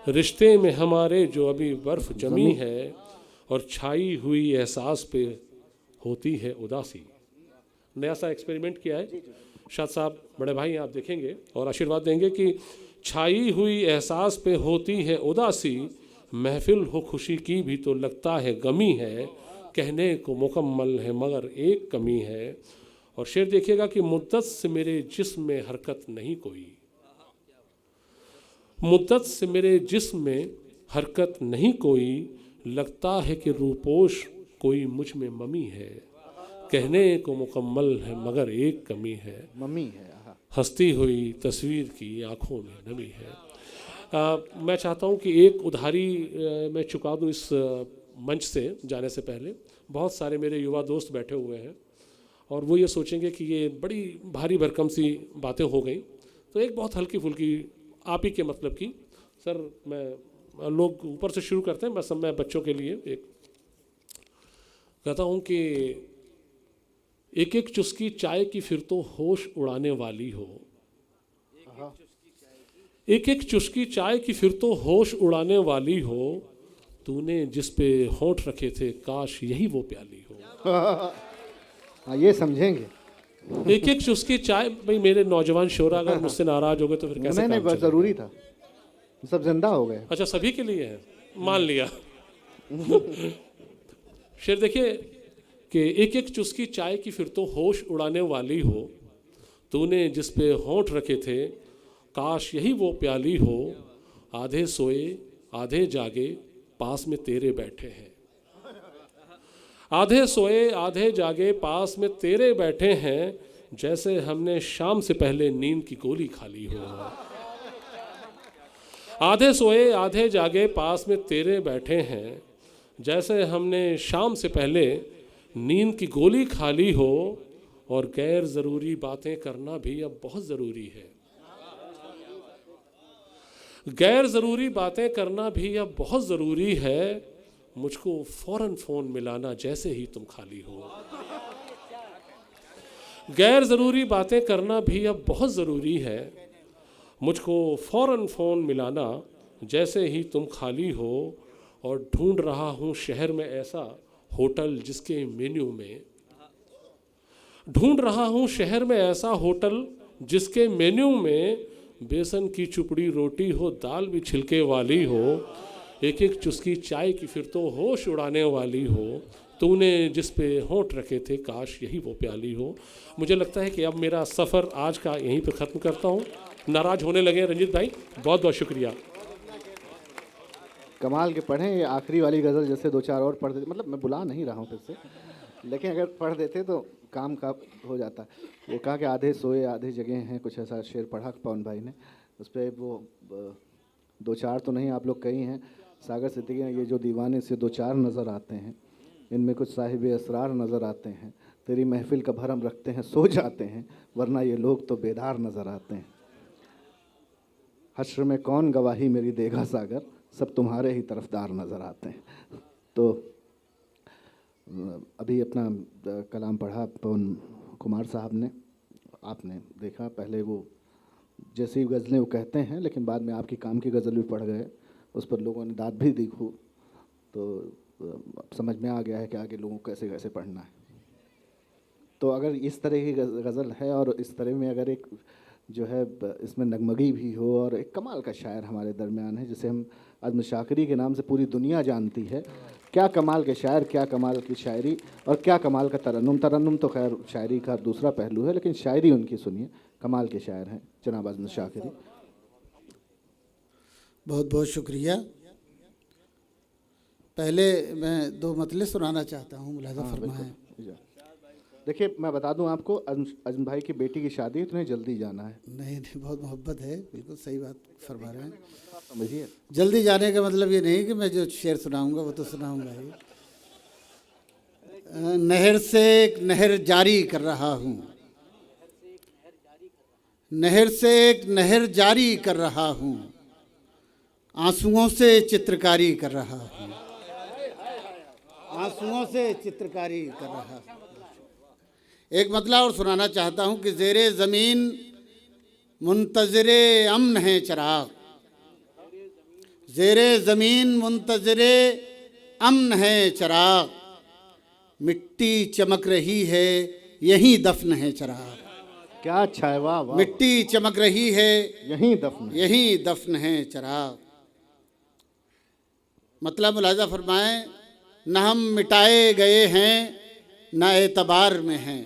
रिश्ते में हमारे जो अभी बर्फ जमी है, और छाई हुई एहसास पे होती है उदासी। नया सा एक्सपेरिमेंट किया है शाद साहब, बड़े भाई आप देखेंगे और आशीर्वाद देंगे कि छाई हुई एहसास पे होती है उदासी, महफिल हो खुशी की भी तो लगता है गमी है, कहने को मुकम्मल है मगर एक कमी है। और शेर देखिएगा कि मुद्दत से मेरे जिस्म में हरकत नहीं कोई, मुद्दत से मेरे जिस्म में हरकत नहीं कोई, लगता है कि रूपोश कोई मुझ में ममी है, कहने को मुकम्मल है मगर एक कमी है, मम्मी है। आहा, हंसती हुई तस्वीर की आंखों में नमी है। मैं चाहता हूं कि एक उधारी मैं चुका दूं इस मंच से जाने से पहले। बहुत सारे मेरे युवा दोस्त बैठे हुए हैं और वो ये सोचेंगे कि ये बड़ी भारी भरकम सी बातें हो गई, तो एक बहुत हल्की फुल्की आप ही के मतलब की सर, मैं लोग ऊपर से शुरू करते हैं, बस मैं बच्चों के लिए एक कहता हूँ कि एक एक चुस्की चाय की फिर तो होश उड़ाने वाली हो, एक एक चुस्की चाय की फिर तो होश उड़ाने वाली हो, तूने जिस पे होंठ रखे थे काश यही वो प्याली हो। हाँ, ये समझेंगे। एक एक चुस्की चाय, भाई मेरे नौजवान शोरा अगर मुझसे नाराज हो गए तो फिर कैसे नहीं, काम बस चलेगा? जरूरी था, सब जिंदा हो गए। अच्छा सभी के लिए है, मान लिया। शेर देखिए कि एक एक चुस्की चाय की फिर तो होश उड़ाने वाली हो, तूने जिस पे होंठ रखे थे काश यही वो प्याली हो, आधे सोए आधे जागे पास में तेरे बैठे हैं, आधे सोए आधे जागे पास में तेरे बैठे हैं, जैसे हमने शाम से पहले नींद की गोली खा ली हो। आधे सोए आधे जागे पास में तेरे बैठे हैं, जैसे हमने शाम से पहले नींद की गोली खा ली हो, और गैर ज़रूरी बातें करना भी अब बहुत ज़रूरी है, गैर ज़रूरी बातें करना भी अब बहुत ज़रूरी है, मुझको फ़ौरन फ़ोन मिलाना जैसे ही तुम खाली हो, गैर ज़रूरी बातें करना भी अब बहुत ज़रूरी है, मुझको फ़ौरन फ़ोन मिलाना जैसे ही तुम खाली हो, और ढूंढ रहा हूँ शहर में ऐसा होटल जिसके मेन्यू में, ढूंढ रहा हूँ शहर में ऐसा होटल जिसके मेन्यू में बेसन की चुपड़ी रोटी हो, दाल भी छिलके वाली हो, एक एक चुस्की चाय की फिर तो होश उड़ाने वाली हो, तूने जिस पे होंठ रखे थे काश यही वो प्याली हो। मुझे लगता है कि अब मेरा सफ़र आज का यहीं पर ख़त्म करता हूँ। नाराज़ होने लगे रंजीत भाई, बहुत बहुत शुक्रिया। कमाल के पढ़ें, ये आखिरी वाली गज़ल जैसे दो चार और पढ़ देते, मतलब मैं बुला नहीं रहा हूँ फिर से, लेकिन अगर पढ़ देते तो काम का हो जाता। वो कहा कि आधे सोए आधे जगह हैं, कुछ ऐसा शेर पढ़ा पवन भाई ने, उस पर वो दो चार तो नहीं आप लोग कई हैं, सागर सिद्दीकी ने ये जो दीवाने से दो चार नज़र आते हैं, इनमें कुछ साहिब असरार नज़र आते हैं, तेरी महफिल का भरम रखते हैं सो जाते हैं, वरना ये लोग तो बेदार नज़र आते हैं, हश्र में कौन गवाही मेरी देगा सागर, सब तुम्हारे ही तरफदार नज़र आते हैं। तो अभी अपना कलाम पढ़ा पवन कुमार साहब ने, आपने देखा पहले वो जैसी गज़लें वो कहते हैं, लेकिन बाद में आपकी काम की गज़ल भी पढ़ गए, उस पर लोगों ने दाद भी दी खूब, तो अब समझ में आ गया है कि आगे लोगों को कैसे कैसे पढ़ना है। तो अगर इस तरह की गज़ल है और इस तरह में अगर एक जो है इसमें नगमगी भी हो और एक कमाल का शायर हमारे दरमियान है जिसे हम अज़्म शाकिरी के नाम से पूरी दुनिया जानती है, क्या कमाल के शायर, क्या कमाल की शायरी और क्या कमाल का तरन्नुम। तरन्नुम तो खैर शायरी का दूसरा पहलू है, लेकिन शायरी उनकी सुनिए, कमाल के शायर हैं जनाब अज़्म शाकिरी। बहुत बहुत शुक्रिया। पहले मैं दो मतले सुनाना चाहता हूँ, मुलाज़ा फरमाएं। देखिए मैं बता दूं आपको, अज़्म भाई की बेटी की शादी है तो उन्हें जल्दी जाना है। नहीं नहीं, बहुत मोहब्बत है, बिल्कुल सही बात फरमा रहे हैं। समझिए, जल्दी जाने का मतलब ये नहीं कि मैं जो शेर सुनाऊंगा वो तो सुनाऊंगा ही। नहर से एक नहर जारी कर रहा हूँ, नहर से एक नहर जारी कर रहा हूँ, आंसुओं से चित्रकारी कर रहा हूँ, आंसुओं से चित्रकारी कर रहा हूँ। एक मतला और सुनाना चाहता हूँ कि ज़ेरे ज़मीन मुंतज़िरे अमन है चिराग, ज़ेरे ज़मीन मुंतज़िरे अमन है चिराग, मिट्टी चमक रही है यहीं दफन है चिराग। क्या अच्छा है, वाह वाह। मिट्टी चमक रही है यहीं दफन, यहीं दफन है चिराग। मतलब मुलाज़ा फरमाएं, न हम मिटाए गए हैं न एतबार में हैं,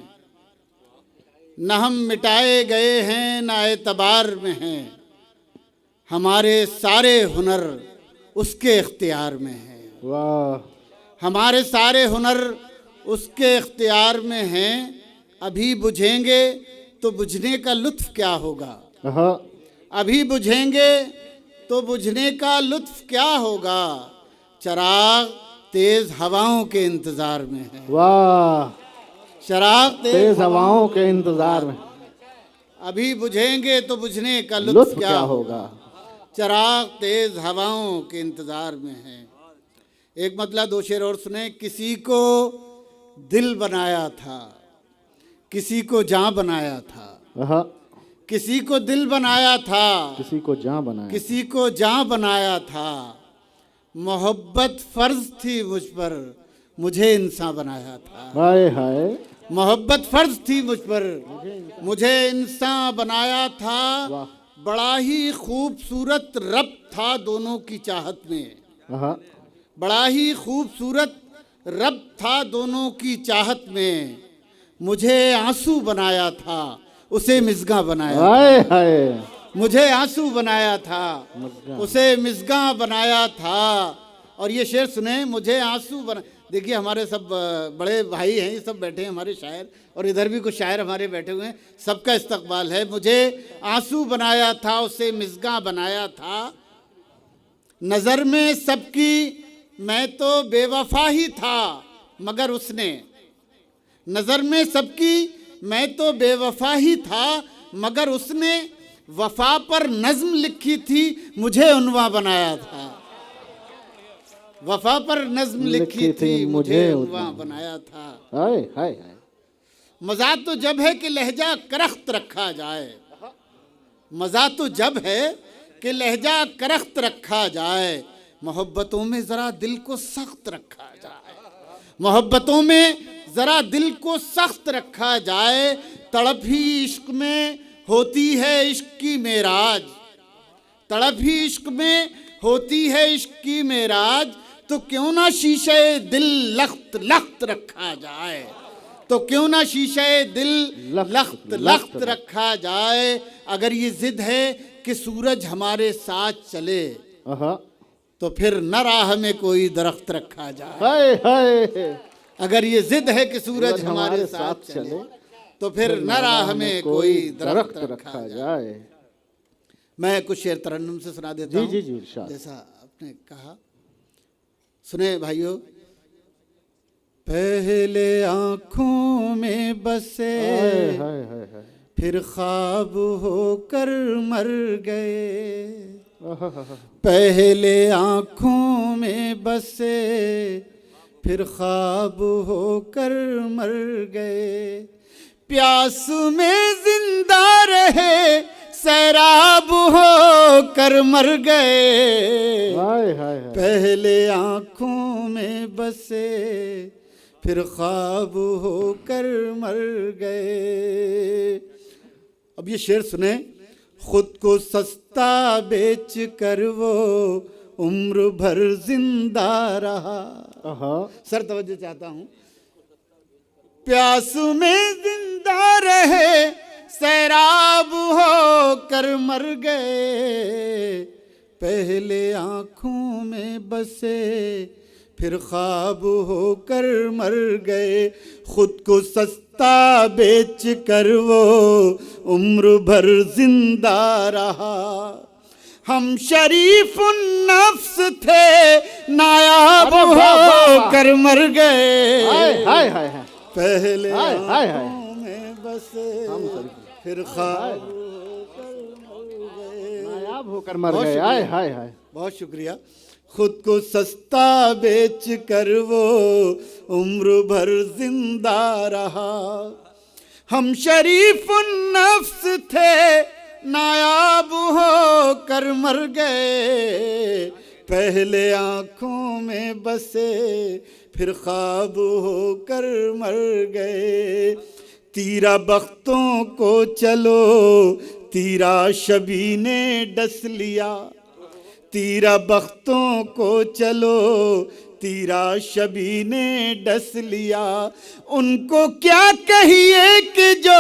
न हम मिटाए गए हैं न एतबार में हैं, हमारे सारे हुनर उसके इख्तियार में हैं। वाह। हमारे सारे हुनर उसके इख्तियार में हैं, अभी बुझेंगे तो बुझने का लुत्फ़ क्या होगा, अभी बुझेंगे तो बुझने का लुत्फ़ क्या होगा, चिराग तेज हवाओं के इंतजार में है। वाह। चिराग तेज हवाओं के इंतजार में, अभी बुझेंगे तो बुझने का लुत्फ़ क्या होगा, चिराग तेज हवाओं के इंतजार में है। एक मतलब दो शेर और सुने। किसी को दिल बनाया था, किसी को जान बनाया था, किसी को दिल बनाया था, किसी को जान बनाया, किसी को जान बनाया था, मोहब्बत फर्ज थी मुझ पर, मुझे इंसान बनाया था। हाय हाय। मोहब्बत फर्ज थी मुझ पर, मुझे इंसान बनाया था। बड़ा ही खूबसूरत रब्त था दोनों की चाहत में, बड़ा ही खूबसूरत रब्त था दोनों की चाहत में, मुझे आंसू बनाया था उसे मिज़गा बनाया। हाय हाय। मुझे आंसू बनाया था उसे मिज़गा बनाया था। और ये शेर सुने, मुझे आंसू बना। देखिए हमारे सब बड़े भाई हैं, ये सब बैठे हैं हमारे शायर, और इधर भी कुछ शायर हमारे बैठे हुए हैं, सबका इस्तकबाल है। मुझे आंसू बनाया था उसे मिज़गा बनाया था, नज़र में सबकी मैं तो बेवफा ही था मगर उसने, नज़र में सबकी मैं तो बेवफा ही था मगर उसने वफा पर नज़्म लिखी थी मुझे उन्वा बनाया था, वफा पर नज़्म लिखी थी मुझे उन्वा बनाया था। हाय हाय हाय। मज़ा तो जब है कि लहजा करख्त रखा जाए, मज़ा तो जब है कि लहजा करख्त रखा जाए, मोहब्बतों में ज़रा दिल को सख्त रखा जाए, मोहब्बतों में ज़रा दिल को सख्त रखा जाए, तड़प ही इश्क में होती है इश्क की मेराज, तड़प ही इश्क में होती है इश्क की मेराज, तो क्यों ना शीशे दिल लख्त लख्त रखा जाए, तो क्यों ना शीशे दिल लख्त लख्त रखा जाए। अगर ये जिद है कि सूरज हमारे साथ चले, तो फिर न राह में कोई दरख्त रखा जाए। हाय हाय। अगर ये जिद है कि सूरज हमारे साथ चले, तो फिर न राह में कोई दरख्त रखा जाए। मैं कुछ शेर तरन्नुम से सुना देता हूँ। जी जी जी, जैसा आपने कहा, सुने भाइयों। पहले आँखों में बसे फिर ख्वाब होकर मर गए, पहले आँखों में बसे फिर ख्वाब होकर मर गए। प्यास में जिंदा रहे, सैराब होकर मर गए। हाय हाय हाय। पहले आँखों में बसे, फिर ख्वाब होकर मर गए। अब ये शेर सुने। खुद को सस्ता बेच कर वो उम्र भर जिंदा रहा। सर तवज्जो चाहता हूँ। प्यास में जिंदा रहे, सैराब होकर मर गए। पहले आँखों में बसे, फिर ख्वाब होकर मर गए। खुद को सस्ता बेच कर वो उम्र भर जिंदा रहा। हम शरीफ नफ्स थे, नायाब होकर मर गए। हाय हाय हाय। पहले हाय हाय हाय। आँखों में बसे, फिर ख्वाब नायाब होकर मर गए। हाय हाय हाय। बहुत शुक्रिया। खुद को सस्ता बेच कर वो उम्र भर जिंदा रहा। हम शरीफ नफ्स थे, नायाब होकर मर गए। पहले आँखों में बसे, फिर ख्वाब होकर मर गए। तीरा बख्तों को चलो, तीरा शबी ने डस लिया। तीरा बख्तों को चलो, तीरा शबी ने डस लिया। उनको क्या कहिए कि जो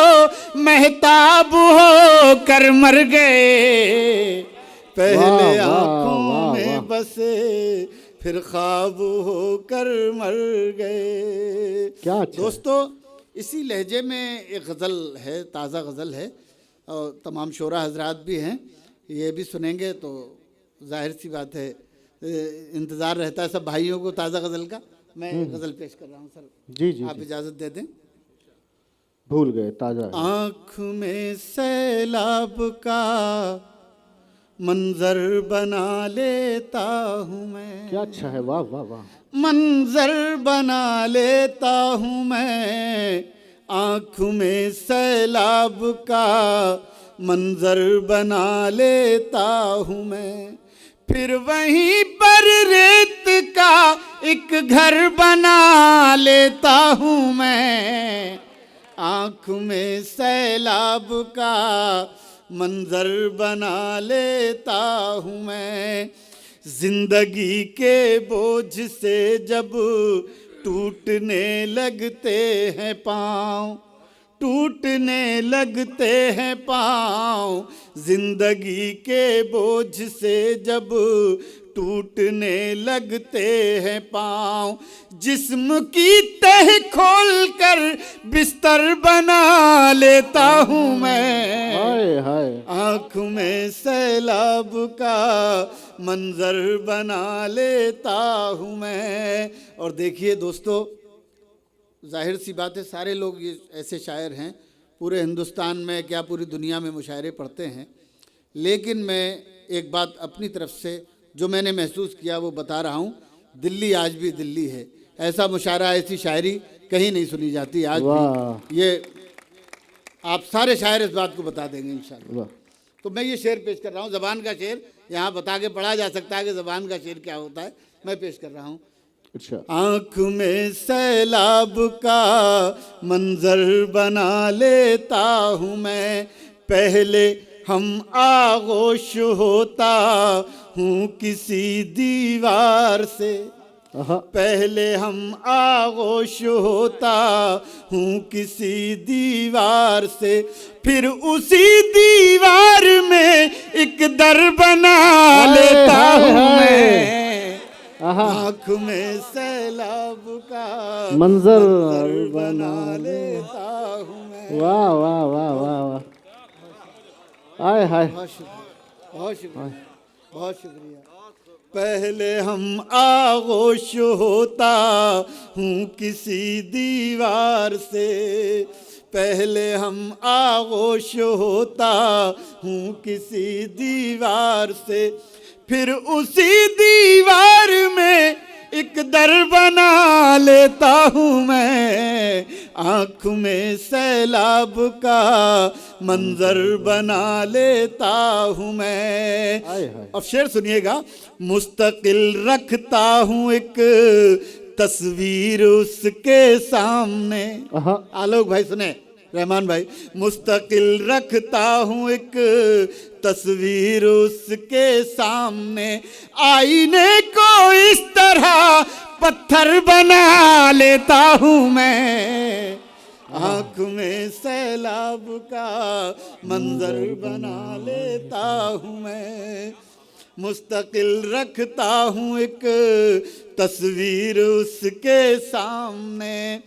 महताब होकर मर गए। पहले आँखों में बसे, फिर ख्वाब होकर मर गए। क्या अच्छा। दोस्तों, इसी लहजे में एक गज़ल है, ताज़ा गज़ल है, और तमाम शोरा हजरात भी हैं, ये भी सुनेंगे तो जाहिर सी बात है इंतज़ार रहता है सब भाइयों को ताज़ा गज़ल का। मैं गज़ल पेश कर रहा हूँ सर। जी जी। आप इजाज़त दे दें। भूल गए ताज़ा। आँख में सैलाब का मंजर बना लेता हूँ मैं। क्या अच्छा है। वाह वाह वाह। मंजर बना लेता हूँ मैं। आँख में सैलाब का मंजर बना लेता हूँ मैं। फिर वहीं पर रेत का एक घर बना लेता हूँ मैं। आँख में सैलाब का मंजर बना लेता हूँ मैं। जिंदगी के बोझ से जब टूटने लगते हैं पाँव, टूटने लगते हैं पाँव। जिंदगी के बोझ से जब टूटने लगते हैं पाँव। जिस्म की तह खोल कर बिस्तर बना लेता हूँ मैं। हाय हाय। आँख में सैलाब का मंजर बना लेता हूँ मैं। और देखिए दोस्तों, जाहिर सी बात है सारे लोग ये ऐसे शायर हैं, पूरे हिंदुस्तान में क्या पूरी दुनिया में मुशायरे पढ़ते हैं। लेकिन मैं एक बात अपनी तरफ से जो मैंने महसूस किया वो बता रहा हूँ। दिल्ली आज भी दिल्ली है। ऐसा मुशायरा, ऐसी शायरी कहीं नहीं सुनी जाती आज भी। ये आप सारे शायर इस बात को बता देंगे इंशाल्लाह। तो मैं ये शेर पेश कर रहा हूँ, ज़बान का शेर। यहाँ बता के पढ़ा जा सकता है कि ज़बान का शेर क्या होता है। मैं पेश कर रहा हूँ। अच्छा। आँख में सैलाब का मंजर बना लेता हूँ मैं। पहले हम आगोश होता हूँ किसी दीवार से। पहले हम आगोश होता हूँ किसी दीवार से। फिर उसी दीवार में एक दर बना लेता हूँ मैं। आँख में सैलाब का मंजर बना लेता हूँ मैं। वाह वाह वाह वाह वाह। हाय हाय। बहुत शुक्रिया, बहुत शुक्रिया, बहुत शुक्रिया। पहले हम आगोश होता हूँ किसी दीवार से। पहले हम आगोश होता हूँ किसी दीवार से। फिर उसी दीवार में एक दर बना लेता हूँ मैं, आँख में सैलाब का मंजर बना लेता हूँ मैं। अब शेर सुनिएगा। मुस्तकिल रखता हूँ एक तस्वीर उसके सामने। आलोक भाई सुने, रहमान भाई। मुस्तकिल रखता हूँ एक तस्वीर उसके सामने, आईने को इस तरह पत्थर बना लेता हूँ मैं, आँख में सैलाब का मंजर बना लेता हूँ मैं। मुस्तकिल रखता हूँ एक तस्वीर उसके सामने,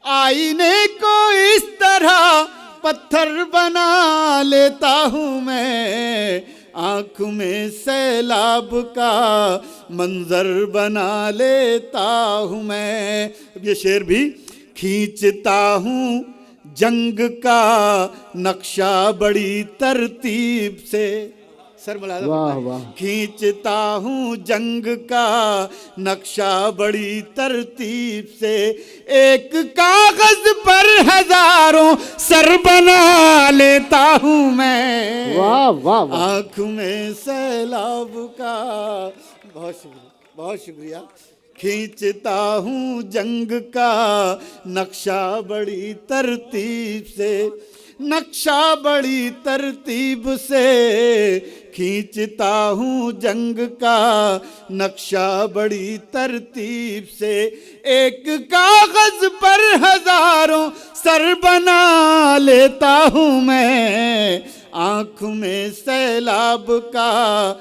आईने को इस तरह पत्थर बना लेता हूँ मैं, आँख में सैलाब का मंजर बना लेता हूँ मैं। अब ये शेर भी। खींचता हूँ जंग का नक्शा बड़ी तरतीब से। सर वाह वाह। खींचता हूँ जंग का नक्शा बड़ी तरतीब से, एक कागज पर हजारों सर बना लेता हूँ मैं। वाह वाह वाह। आँख में सैलाब का। बहुत शुक्रिया, बहुत शुक्रिया। खींचता हूँ जंग का नक्शा बड़ी तरतीब से, नक्शा बड़ी तरतीब से खींचता हूँ जंग का नक्शा बड़ी तरतीब से, एक कागज पर हजारों सर बना लेता हूँ मैं, आँख में सैलाब का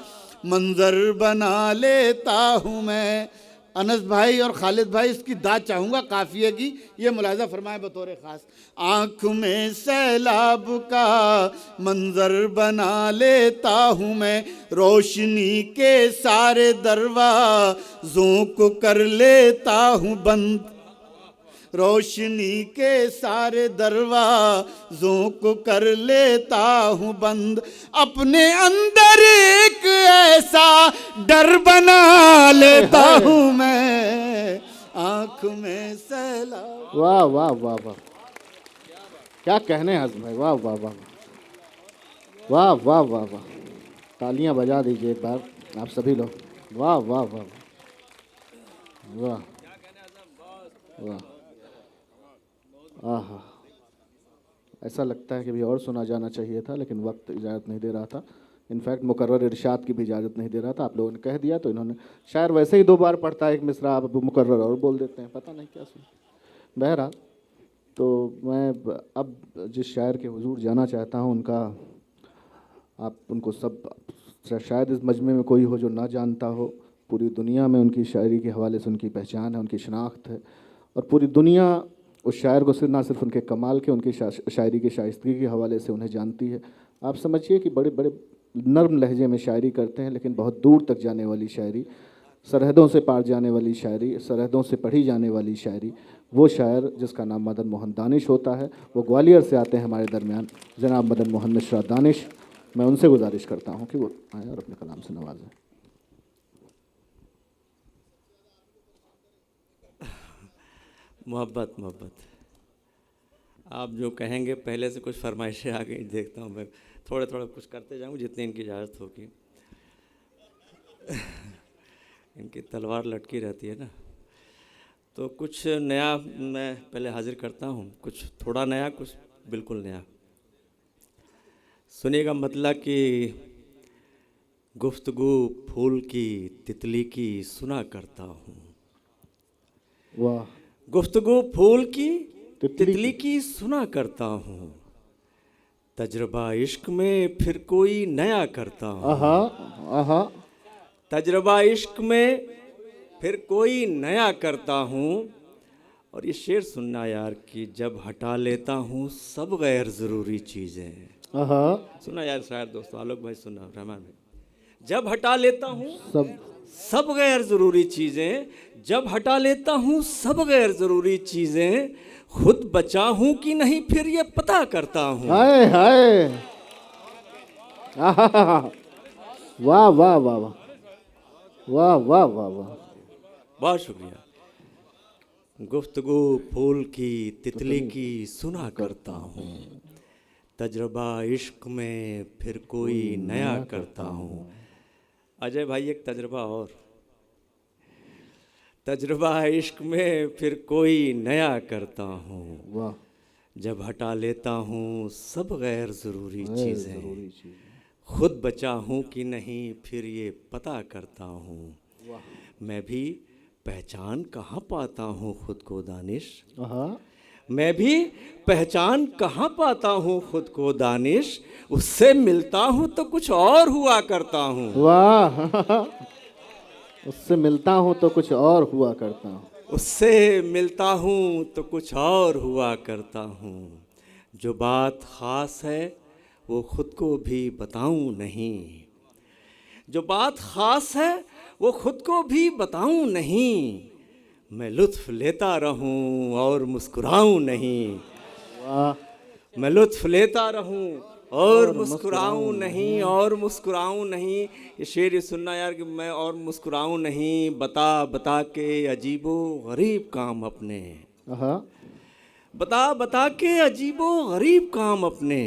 मंजर बना लेता हूँ मैं। अनस भाई और खालिद भाई इसकी दाद चाहूँगा काफिये की, ये मुलाजा फरमाए बतौर ख़ास। आँख में सैलाब का मंजर बना लेता हूँ मैं, रोशनी के सारे दरवाज़ों को कर लेता हूँ बंद, रोशनी के सारे दरवाज़ों को कर लेता हूँ बंद, अपने अंदर एक ऐसा डर बना लेता हूँ मैं, आँख में सैलाब। वाह वाह वाह वाह, क्या कहने हैं हसन भाई। वाह वाह वाह वाह वाह वाह वाह। तालियां बजा दीजिए एक बार आप सभी लोग। वाह वाह वाह वाह वाह। आहा, ऐसा लगता है कि भी और सुना जाना चाहिए था, लेकिन वक्त इजाज़त नहीं दे रहा था। इनफैक्ट मुकर्रर इरशाद की भी इजाज़त नहीं दे रहा था। आप लोगों ने कह दिया तो इन्होंने, शायर वैसे ही 2 बार पढ़ता है एक मिसरा, आप मुकर्रर और बोल देते हैं, पता नहीं क्या सुन। बहरहाल, तो मैं अब जिस शायर के हुजूर जाना चाहता हूँ, उनका आप उनको सब, शायद इस मजमे में कोई हो जो ना जानता हो। पूरी दुनिया में उनकी शायरी के हवाले से उनकी पहचान है, उनकी शनाख्त है, और पूरी दुनिया उस शायर को सिर्फ ना सिर्फ उनके कमाल के, उनकी शायरी की शाइस्तगी के हवाले से उन्हें जानती है। आप समझिए कि बड़े बड़े नर्म लहजे में शायरी करते हैं, लेकिन बहुत दूर तक जाने वाली शायरी, सरहदों से पार जाने वाली शायरी, सरहदों से पढ़ी जाने वाली शायरी, वो शायर जिसका नाम मदन मोहन दानिश होता है। वो ग्वालियर से आते हैं हमारे दरमियान, जनाब मदन मोहन मिश्रा दानिश। मैं उनसे गुजारिश करता हूँ कि वो आए और अपने कलाम से नवाजें। मोहब्बत मोहब्बत, आप जो कहेंगे पहले से कुछ फरमाइशें आ गई, देखता हूँ मैं थोड़ा थोड़ा कुछ करते जाऊँ जितनी इनकी इजाज़त होगी। इनकी तलवार लटकी रहती है ना, तो कुछ नया मैं पहले हाजिर करता हूँ, कुछ थोड़ा नया, कुछ बिल्कुल नया। सुनिएगा मतलब कि गुफ्तगू फूल की तितली की सुना करता हूँ। वाह। गुफ्तगू फूल की तितली की सुना करता हूँ, तजर्बा इश्क में फिर कोई नया करता हूँ। आहा आहा। तजर्बा इश्क में फिर कोई नया करता हूँ। और ये शेर सुनना यार कि जब हटा लेता हूँ सब गैर ज़रूरी चीज़ें। आहा। सुना यार शायर दोस्तों, आलोक भाई सुना, रहमान भाई। जब हटा लेता हूँ सब गैर ज़रूरी चीज़ें, जब हटा लेता हूँ सब गैर ज़रूरी चीज़ें, खुद बचा हूँ कि नहीं फिर ये पता करता हूँ। हाय हाय। वाह वाह वाह वाह वाह वाह वाह वाह। बहुत शुक्रिया। गुफ्तगू फूल की तितली की सुना करता हूँ, तजर्बा इश्क में फिर कोई नया करता हूँ। अजय भाई एक तजर्बा इश्क में फिर कोई नया करता हूँ। वाह, जब हटा लेता हूँ सब गैर ज़रूरी चीज़ें, खुद बचा हूँ कि नहीं फिर ये पता करता हूँ। मैं भी पहचान कहाँ पाता हूँ खुद को दानिश, मैं भी पहचान कहाँ पाता हूँ खुद को दानिश, उससे मिलता हूँ तो कुछ और हुआ करता हूँ। वाह, उससे मिलता हूँ तो कुछ और हुआ करता हूँ, उससे मिलता हूँ तो कुछ और हुआ करता हूँ। जो बात ख़ास है वो खुद को भी बताऊँ नहीं, जो बात ख़ास है वो खुद को भी बताऊँ नहीं। मैं लुत्फ़ लेता रहूं और मुस्कुराऊं नहीं, मैं लुत्फ़ लेता रहूं और मुस्कुराऊं नहीं, और मुस्कुराऊं नहीं। ये शेर ये सुनना यार कि मैं और मुस्कुराऊं नहीं, बता बता के अजीबो गरीब काम अपने, बता बता के अजीबो गरीब काम अपने,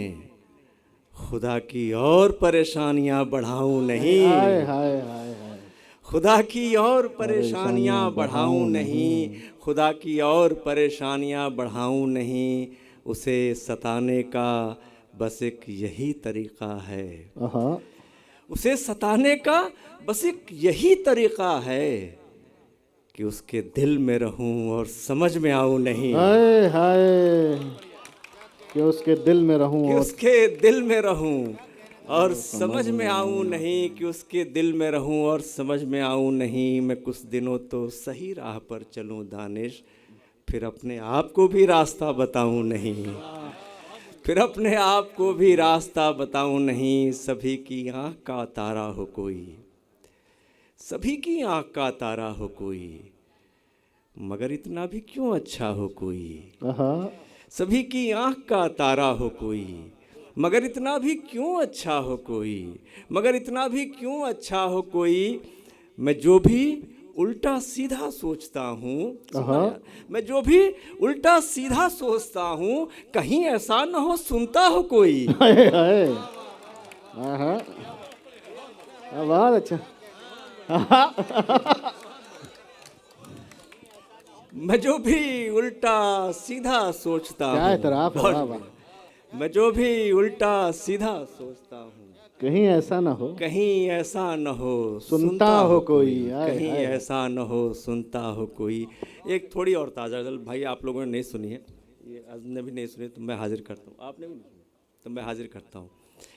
खुदा की और परेशानियां बढ़ाऊं नहीं, हाय हाय हाय हाय, खुदा की और परेशानियां बढ़ाऊं नहीं, खुदा की और परेशानियां बढ़ाऊं नहीं। उसे सताने का बस एक यही तरीक़ा है, उसे सताने का बस एक यही तरीक़ा है कि उसके दिल में रहूं और समझ में आऊं नहीं, हाय हाय, कि उसके दिल में रहूं, कि उसके दिल में रहूं और समझ में आऊं नहीं, कि उसके दिल में रहूं और समझ में आऊं नहीं। मैं कुछ दिनों तो सही राह पर चलूं दानिश, फिर अपने आप को भी रास्ता बताऊं नहीं, फिर अपने आप को भी रास्ता बताऊं नहीं। सभी की आँख का तारा हो कोई, सभी की आँख का तारा हो कोई, मगर इतना भी क्यों अच्छा हो कोई, सभी की आँख का तारा हो कोई, मगर इतना भी क्यों अच्छा हो कोई, मगर इतना भी क्यों अच्छा हो कोई। मैं जो भी उल्टा सीधा सोचता हूँ, मैं जो भी उल्टा सीधा सोचता हूँ, कहीं ऐसा न हो सुनता हो कोई। बहुत अच्छा। मैं जो भी उल्टा सीधा सोचता हूँ, मैं जो भी उल्टा सीधा सोचता हूँ, कहीं ऐसा ना हो, कहीं ऐसा न हो सुनता हो कोई, कहीं ऐसा न हो सुनता हो कोई। एक थोड़ी और ताज़ा गज़ल भाई आप लोगों ने नहीं सुनी है, ये ने भी नहीं सुनी तो मैं हाजिर करता हूँ, आपने भी नहीं सुनी तो मैं हाजिर करता हूँ।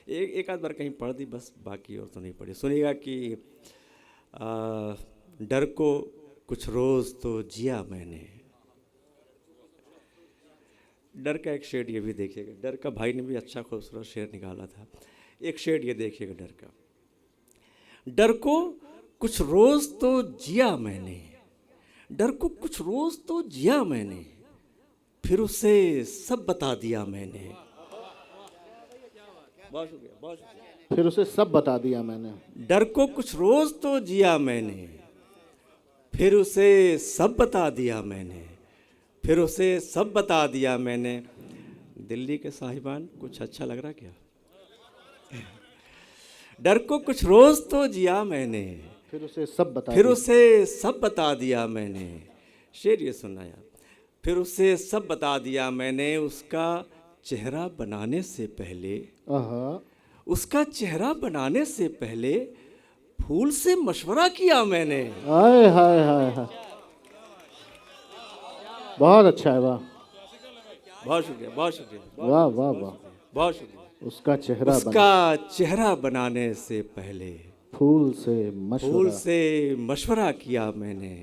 एक आध बार कहीं पढ़ दी बस, बाकी और तो नहीं पढ़ी। सुनिएगा कि डर को कुछ रोज़ तो जिया मैंने, डर का एक शेड ये भी देखिएगा, डर का भाई ने भी अच्छा खूबसूरत शेर निकाला था। एक शेड ये देखिएगा डर का, डर को कुछ रोज़ तो जिया मैंने, डर को कुछ रोज़ तो जिया मैंने, फिर उसे सब बता दिया मैंने। बहुत शुक्रिया, बहुत शुक्रिया। फिर उसे सब बता दिया मैंने। डर को कुछ रोज़ तो जिया मैंने, फिर उसे सब बता दिया मैंने, फिर उसे सब बता दिया मैंने। दिल्ली के साहिबान कुछ अच्छा लग रहा क्या? डर को कुछ रोज़ तो जिया मैंने, फिर उसे सब बता, फिर उसे सब बता दिया मैंने। शेर ये सुना यार, फिर उसे सब बता दिया मैंने। उसका चेहरा बनाने से पहले, उसका चेहरा बनाने से पहले फूल से मशवरा किया मैंने। हाय हाय हाय हाय, बहुत अच्छा है, वाह, बहुत शुक्रिया, बहुत शुक्रिया, वाह वाह वाह, बहुत शुक्रिया। उसका चेहरा, उसका चेहरा बनाने से पहले फूल से मशवरा किया मैंने,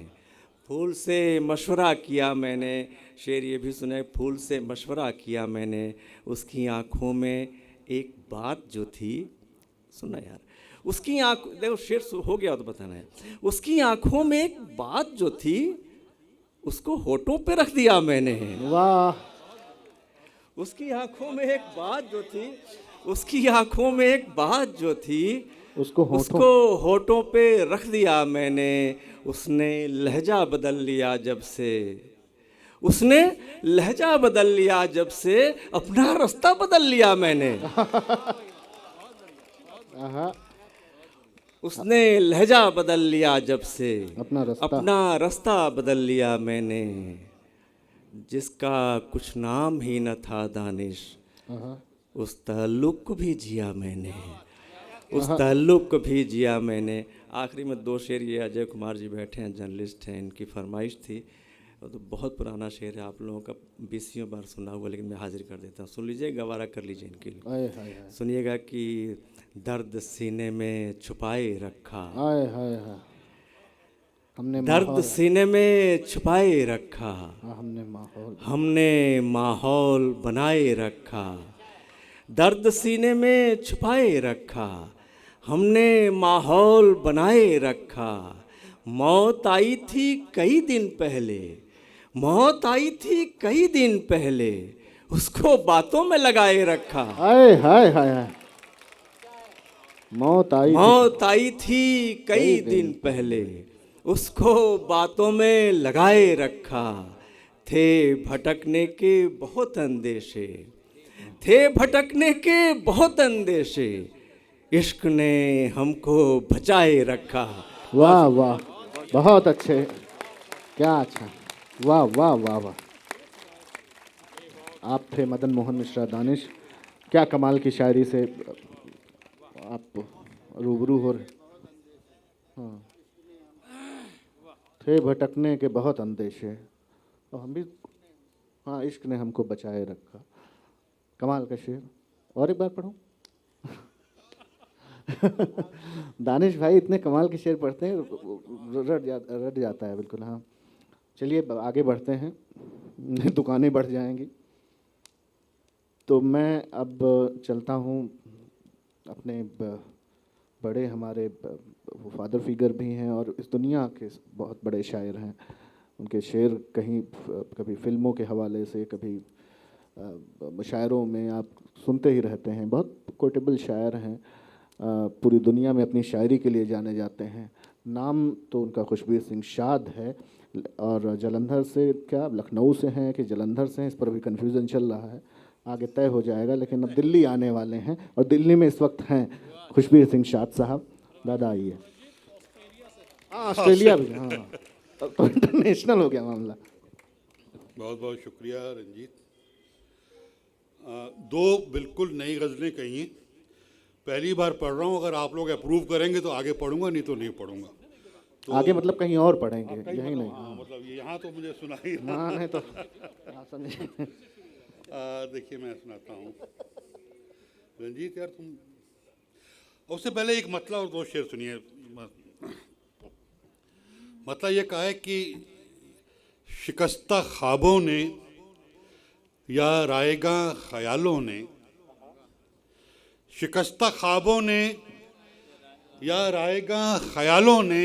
फूल से मशवरा किया मैंने। शेर ये भी सुने, फूल से मशवरा किया मैंने। उसकी आँखों में एक बात जो थी, सुना यार, उसकी आँख, देखो शेर हो गया तो बताना है। उसकी आँखों में एक बात जो थी, उसको होठों पे रख दिया मैंने। वाह, उसकी आँखों में एक बात जो थी, उसकी आँखों में एक बात जो थी, उसको होठों पे रख दिया मैंने, उसने लहजा बदल लिया जब से, उसने लहजा बदल लिया जब से, अपना रास्ता बदल लिया मैंने। उसने लहजा बदल लिया जब से, अपना रास्ता बदल लिया मैंने। जिसका कुछ नाम ही न था दानिश, उस ताल्लुक को भी जिया मैंने, उस ताल्लुक को भी जिया मैंने। आखिरी में 2 शेर, ये अजय कुमार जी बैठे हैं, जर्नलिस्ट हैं, इनकी फरमाइश थी। तो बहुत पुराना शेर है, आप लोगों का 20 बार सुना हुआ, लेकिन मैं हाजिर कर देता हूँ। सुन लीजिए, गवारा कर लीजिए इनके लिए। सुनिएगा कि दर्द सीने में छुपाए रखा, दर्द सीने में छुपाए रखा, हमने माहौल बनाए रखा, दर्द सीने में छुपाए रखा, हमने माहौल बनाए रखा। मौत आई थी कई दिन पहले, मौत आई थी कई दिन पहले, उसको बातों में लगाए रखा। हाय हाय हाय हाय, मौत आई थी कई दिन पहले, उसको बातों में लगाए रखा। थे भटकने के बहुत अंदेशे, थे भटकने के बहुत अंदेशे, इश्क ने हमको बचाए रखा। वाह वाह, बहुत अच्छे, क्या अच्छा, वाह वाह वाह वाह। आप थे मदन मोहन मिश्रा दानिश। क्या कमाल की शायरी से आप रूबरू हो रहे। हाँ, थे भटकने के बहुत अंदेशे, और हम भी, हाँ, इश्क ने हमको बचाए रखा। कमाल का शेर। और एक बार पढ़ूं? दानिश भाई इतने कमाल के शेर पढ़ते हैं, रट जाता है बिल्कुल। हाँ, चलिए आगे बढ़ते हैं, दुकानें बढ़ जाएंगी। तो मैं अब चलता हूँ अपने बड़े, हमारे फादर फिगर भी हैं और इस दुनिया के बहुत बड़े शायर हैं। उनके शेर कहीं कभी फिल्मों के हवाले से, कभी मुशायरों में आप सुनते ही रहते हैं। बहुत कोटेबल शायर हैं, पूरी दुनिया में अपनी शायरी के लिए जाने जाते हैं। नाम तो उनका खुशबीर सिंह शाद है, और जलंधर से, क्या लखनऊ से हैं कि जलंधर से हैं, इस पर भी कन्फ्यूज़न चल रहा है, आगे तय हो जाएगा। लेकिन अब दिल्ली आने वाले हैं, और दिल्ली में इस वक्त हैं खुशबीर सिंह शाद साहब। दादा आइए। हाँ, ऑस्ट्रेलिया भी, हाँ, तो इंटरनेशनल हो गया मामला। बहुत बहुत शुक्रिया रंजीत। 2 बिल्कुल नई गज़लें कही हैं, पहली बार पढ़ रहा हूँ। अगर आप लोग अप्रूव करेंगे तो आगे पढ़ूंगा, नहीं तो नहीं पढ़ूंगा। तो आगे मतलब कहीं और पढ़ेंगे, यही नहीं? हाँ, मतलब यहाँ तो मुझे सुनाई। हाँ, नहीं तो समझिए। देखिए, मैं सुनाता हूँ रंजीत यार, तुम उससे पहले एक मतला और 2 शेर सुनिए। मतला ये कहा है कि शिकस्ता ख्वाबों ने या रायगा ख्यालों ने, शिकस्ता ख्वाबों ने या रायगा ख्यालों ने,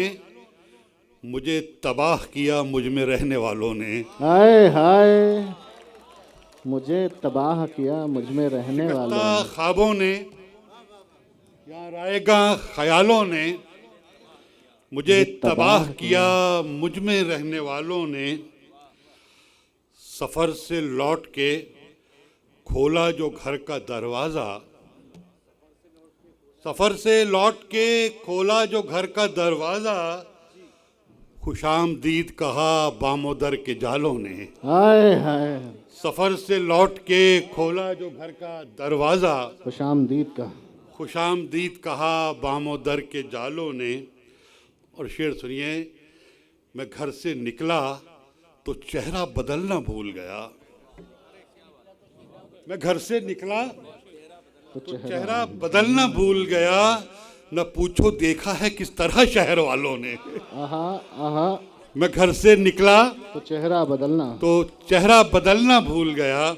मुझे तबाह किया मुझ में रहने वालों ने। हाय हाय, मुझे तबाह किया मुझ में रहने वालों ने। शिकस्ता ख्वाबों ने या रायगा ख्यालों ने, मुझे तबाह किया मुझ में रहने वालों ने। सफ़र से लौट के खोला जो घर का दरवाज़ा, सफ़र से लौट के खोला जो घर का दरवाज़ा, खुशामदीद कहा बामोदर के जालों ने। हाय हाय, सफ़र से लौट के खोला जो घर का दरवाज़ा, खुशामदीद कहा बामोदर के जालों ने। और शेर सुनिए, मैं घर से निकला तो चेहरा बदलना भूल गया। मैं घर से निकला तो चेहरा बदलना भूल गया, न पूछो देखा है किस तरह शहर वालों ने। मैं घर से निकला तो चेहरा बदलना भूल गया,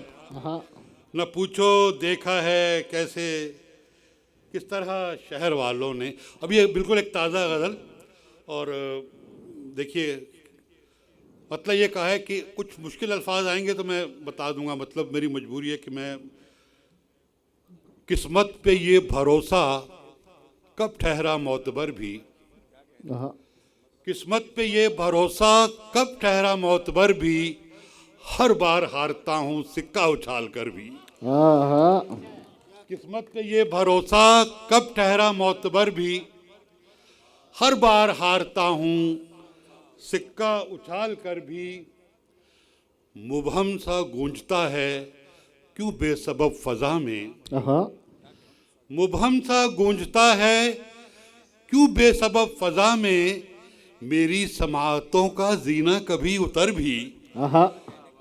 न पूछो देखा है कैसे किस तरह शहर वालों ने। अब ये बिल्कुल एक ताज़ा गज़ल। और देखिए, मतलब ये कहा है कि कुछ मुश्किल अल्फाज आएंगे तो मैं बता दूंगा। मतलब मेरी मजबूरी है कि मैं किस्मत पे ये भरोसा कब ठहरा मोतबर भी, किस्मत पे ये भरोसा कब ठहरा मोतबर भी, हर बार हारता हूँ सिक्का उछाल कर भी। किस्मत पे ये भरोसा कब ठहरा मोतबर भी, हर बार हारता हूँ सिक्का उछाल कर भी। मुबहम सा गूंजता है क्यों बेसबब फजा में, मुबहम सा गूंजता है क्यों बेसबब फजा में, मेरी समाअतों का जीना कभी उतर भी।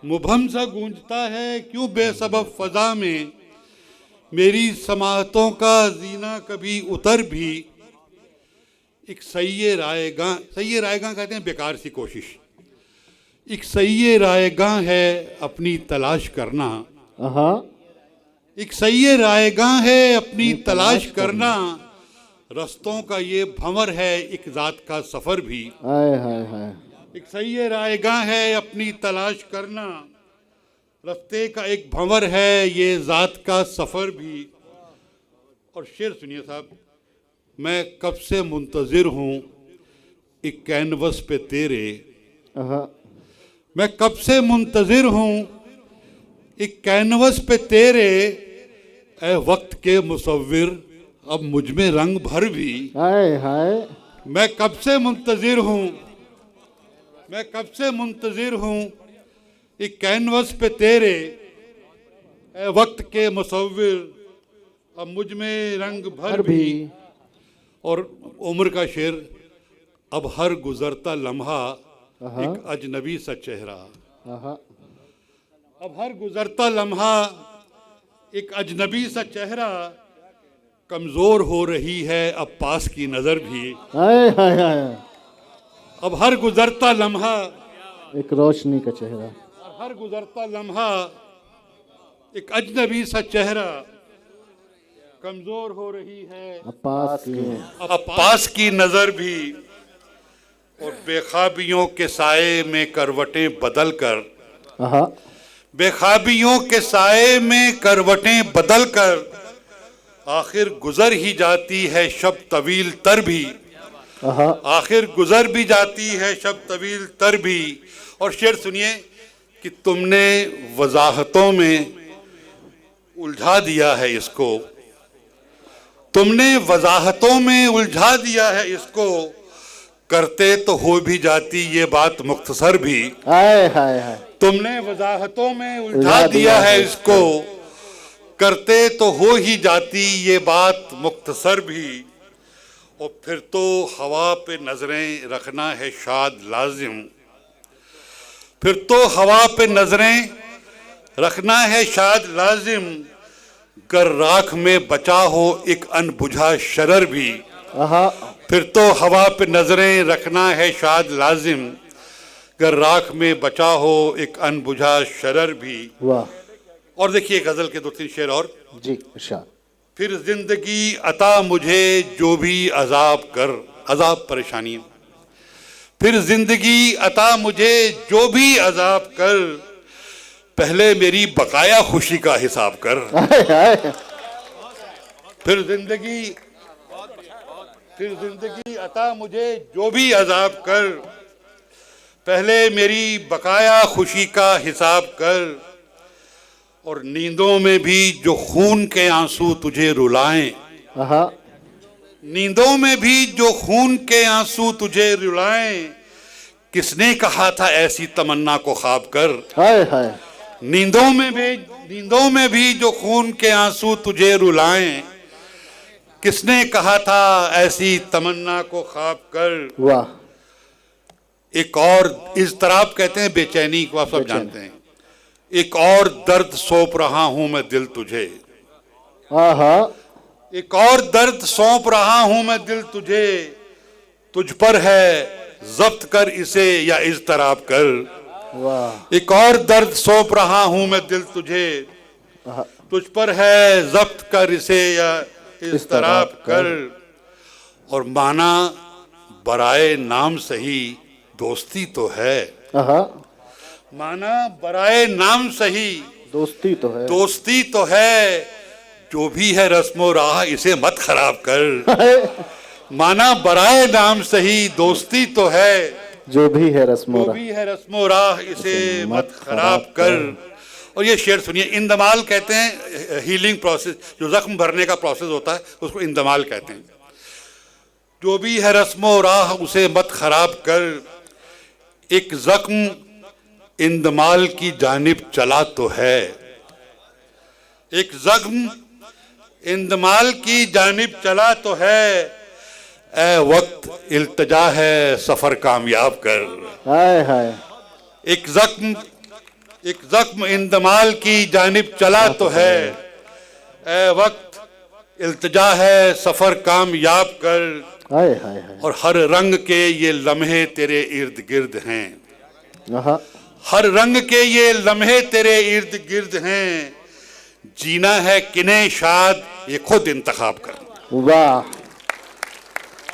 मुबहम सा गूंजता है क्यों बेसबब फजा में, मेरी समाअतों का जीना कभी उतर भी। एक सही रायगां कहते हैं बेकार सी कोशिश, एक सही रायगां है अपनी तलाश करना, एक सही रायगां है अपनी तलाश करना, रस्तों का ये भंवर है एक जात का सफर भी। एक सही रायगां है अपनी तलाश करना, रस्ते का एक भंवर है ये जात का सफर भी। और शेर सुनिए साहब, मैं कब से मुंतजिर हूँ एक कैनवस पे तेरे, मैं कब से मुंतजिर हूँ एक कैनवस पे तेरे, ए वक्त के मुसव्विर अब मुझ में रंग भर भी। मैं कब से मुंतजिर हूँ, मैं कब से मुंतजिर हूँ एक कैनवस पे तेरे, ए वक्त के मुसव्विर अब मुझ में रंग भर भी। और उम्र का शेर, अब हर गुजरता लम्हा एक अजनबी सा चेहरा, अब हर गुजरता लम्हा एक अजनबी सा चेहरा, कमजोर हो रही है अब पास की नजर भी। अब हर गुजरता लम्हा एक रोशनी का चेहरा, हर गुजरता लम्हा एक अजनबी सा चेहरा, कमजोर हो रही है अब पास की नजर भी। और बेखाबियों के साए में करवटें बदल कर, बेखाबियों के साए में करवटें बदल कर, आखिर गुजर ही जाती है शब तवील तर भी, आखिर गुजर भी जाती है शब तवील तर भी। और शेर सुनिए कि तुमने वजाहतों में उलझा दिया है इसको, तुमने वजाहतों में उलझा दिया है इसको, करते तो हो भी जाती ये बात मुख्तसर भी। तुमने वजाहतों में उलझा दिया है इसको, करते तो हो ही जाती ये बात मुख्तसर भी। और फिर तो हवा पे नजरें रखना है शाद लाजिम, फिर तो हवा पे नजरें रखना है शाद लाजिम, कर राख में बचा हो एक अनबुझा शरर भी। फिर तो हवा पे नजरें रखना है शाद लाजिम, कर राख में बचा हो एक अनबुझा शरर भी। और देखिए गजल के 2-3 शेर और जी। अच्छा, फिर जिंदगी अता मुझे जो भी अजाब कर, अजाब परेशानी, फिर जिंदगी अता मुझे जो भी अजाब कर, पहले मेरी बकाया खुशी का हिसाब कर। फिर जिंदगी अता मुझे जो भी अजाब कर, पहले मेरी बकाया खुशी का हिसाब कर। और नींदों में भी जो खून के आंसू तुझे रुलाएं, नींदों में भी जो खून के आंसू तुझे रुलाएं, किसने कहा था ऐसी तमन्ना को ख्वाब कर। नींदों में भी जो खून के आंसू तुझे रुलाएं, किसने कहा था ऐसी तमन्ना को ख्वाब कर। एक और इज़्तिराब कहते हैं बेचैनी को, आप सब जानते हैं। एक और दर्द सौंप रहा हूं मैं दिल तुझे, एक और दर्द सौंप रहा हूं मैं दिल तुझे, तुझ पर है जब्त कर इसे या इज़्तिराब कर। एक और दर्द सौंप रहा हूं मैं दिल तुझे, तुझ पर है जब्त कर इसे या इज़्तिराब कर। और माना बराए नाम सही दोस्ती तो है, माना बराए नाम सही दोस्ती तो है, दोस्ती तो है, जो भी है रस्मो राह इसे मत खराब कर, माना बराए नाम सही दोस्ती तो है, जो भी है रस्मो जो भी है रस्मो राह इसे मत खराब कर। और ये शेर सुनिए, इंदमाल कहते हैं हीलिंग प्रोसेस, जो जख्म भरने का प्रोसेस होता है उसको इंदमाल कहते हैं। जो भी है रस्मो राह उसे मत खराब कर, एक जख्म इंदमाल की जानिब चला तो है, एक जख्म इंदमाल की जानिब चला तो है, ए वक्त इल्तजा है सफर कामयाब कर। हाय हाय। एक जख्म इंदमाल की जानिब चला तो है, ए वक्त इल्तजा है सफर कामयाब कर। हाय हाय हाय। और हर रंग के ये लम्हे तेरे इर्द गिर्द हैं, हर रंग के ये लम्हे तेरे इर्द गिर्द हैं, जीना है किन्हें शाद ये खुद इंतखाब कर। वाह,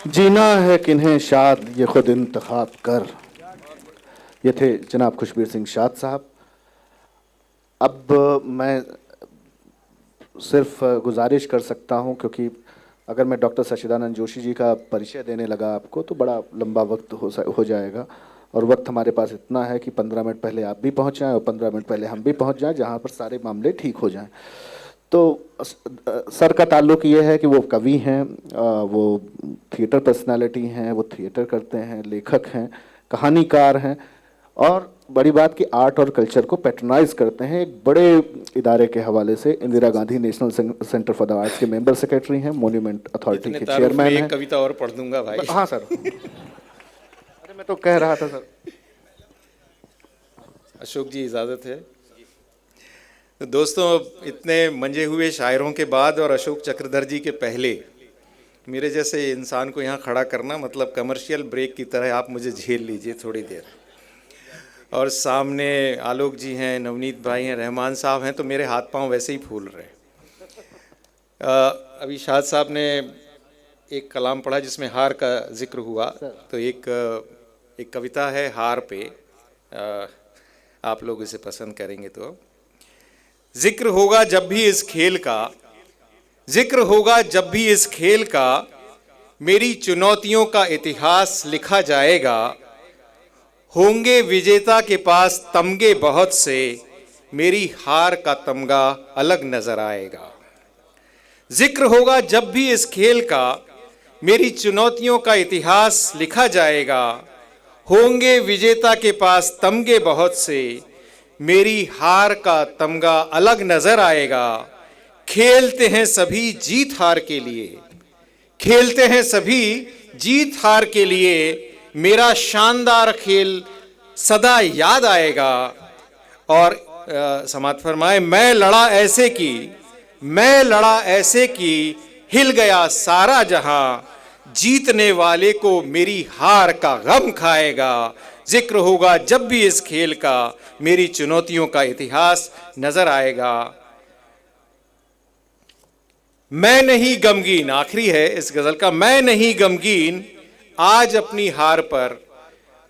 जीना है किन्हें शाद ये खुद इंतखाब कर। ये थे जनाब खुशबीर सिंह शाद साहब। अब मैं सिर्फ गुजारिश कर सकता हूं, क्योंकि अगर मैं डॉक्टर सच्चिदानंद जोशी जी का परिचय देने लगा आपको तो बड़ा लंबा वक्त हो जाएगा, और वक्त हमारे पास इतना है कि 15 मिनट पहले आप भी पहुंच जाएं और 15 मिनट पहले हम भी पहुंच जाएं, जहां पर सारे मामले ठीक हो जाएं। तो सर का ताल्लुक़ ये है कि वो कवि हैं, वो थिएटर पर्सनालिटी हैं, वो थिएटर करते हैं, लेखक हैं, कहानीकार हैं, और बड़ी बात कि आर्ट और कल्चर को पैट्रनाइज करते हैं। एक बड़े इदारे के हवाले से Indira Gandhi national centre for the arts के मेंबर सेक्रेटरी हैं, मोन्यूमेंट अथॉरिटी के चेयरमैन हैं। कविता और पढ़ दूंगा भाई। हाँ सर। अरे मैं तो कह रहा था सर। अशोक जी इजाज़त है। तो दोस्तों, इतने मंजे हुए शायरों के बाद और अशोक चक्रधर जी के पहले मेरे जैसे इंसान को यहाँ खड़ा करना मतलब कमर्शियल ब्रेक की तरह आप मुझे झेल लीजिए थोड़ी देर। और सामने आलोक जी हैं, नवनीत भाई हैं, रहमान साहब हैं, तो मेरे हाथ पांव वैसे ही फूल रहे। अभी शाद साहब ने एक कलाम पढ़ा जिसमें हार का जिक्र हुआ, तो एक कविता है हार पे, आप लोग इसे पसंद करेंगे तो। जिक्र होगा जब भी इस खेल का, जिक्र होगा जब भी इस खेल का, मेरी चुनौतियों का इतिहास लिखा जाएगा, होंगे विजेता के पास तमगे बहुत से, मेरी हार का तमगा अलग नजर आएगा। जिक्र होगा जब भी इस खेल का, मेरी चुनौतियों का इतिहास लिखा जाएगा, होंगे विजेता के पास तमगे बहुत से, मेरी हार का तमगा अलग नजर आएगा। खेलते हैं सभी जीत हार के लिए, खेलते हैं सभी जीत हार के लिए, मेरा शानदार खेल सदा याद आएगा। और समात फरमाए, मैं लड़ा ऐसे की, मैं लड़ा ऐसे की, हिल गया सारा जहां, जीतने वाले को मेरी हार का गम खाएगा। जिक्र होगा जब भी इस खेल का, मेरी चुनौतियों का इतिहास नजर आएगा। मैं नहीं गमगीन, आखिरी है इस गजल का, मैं नहीं गमगीन आज अपनी हार पर,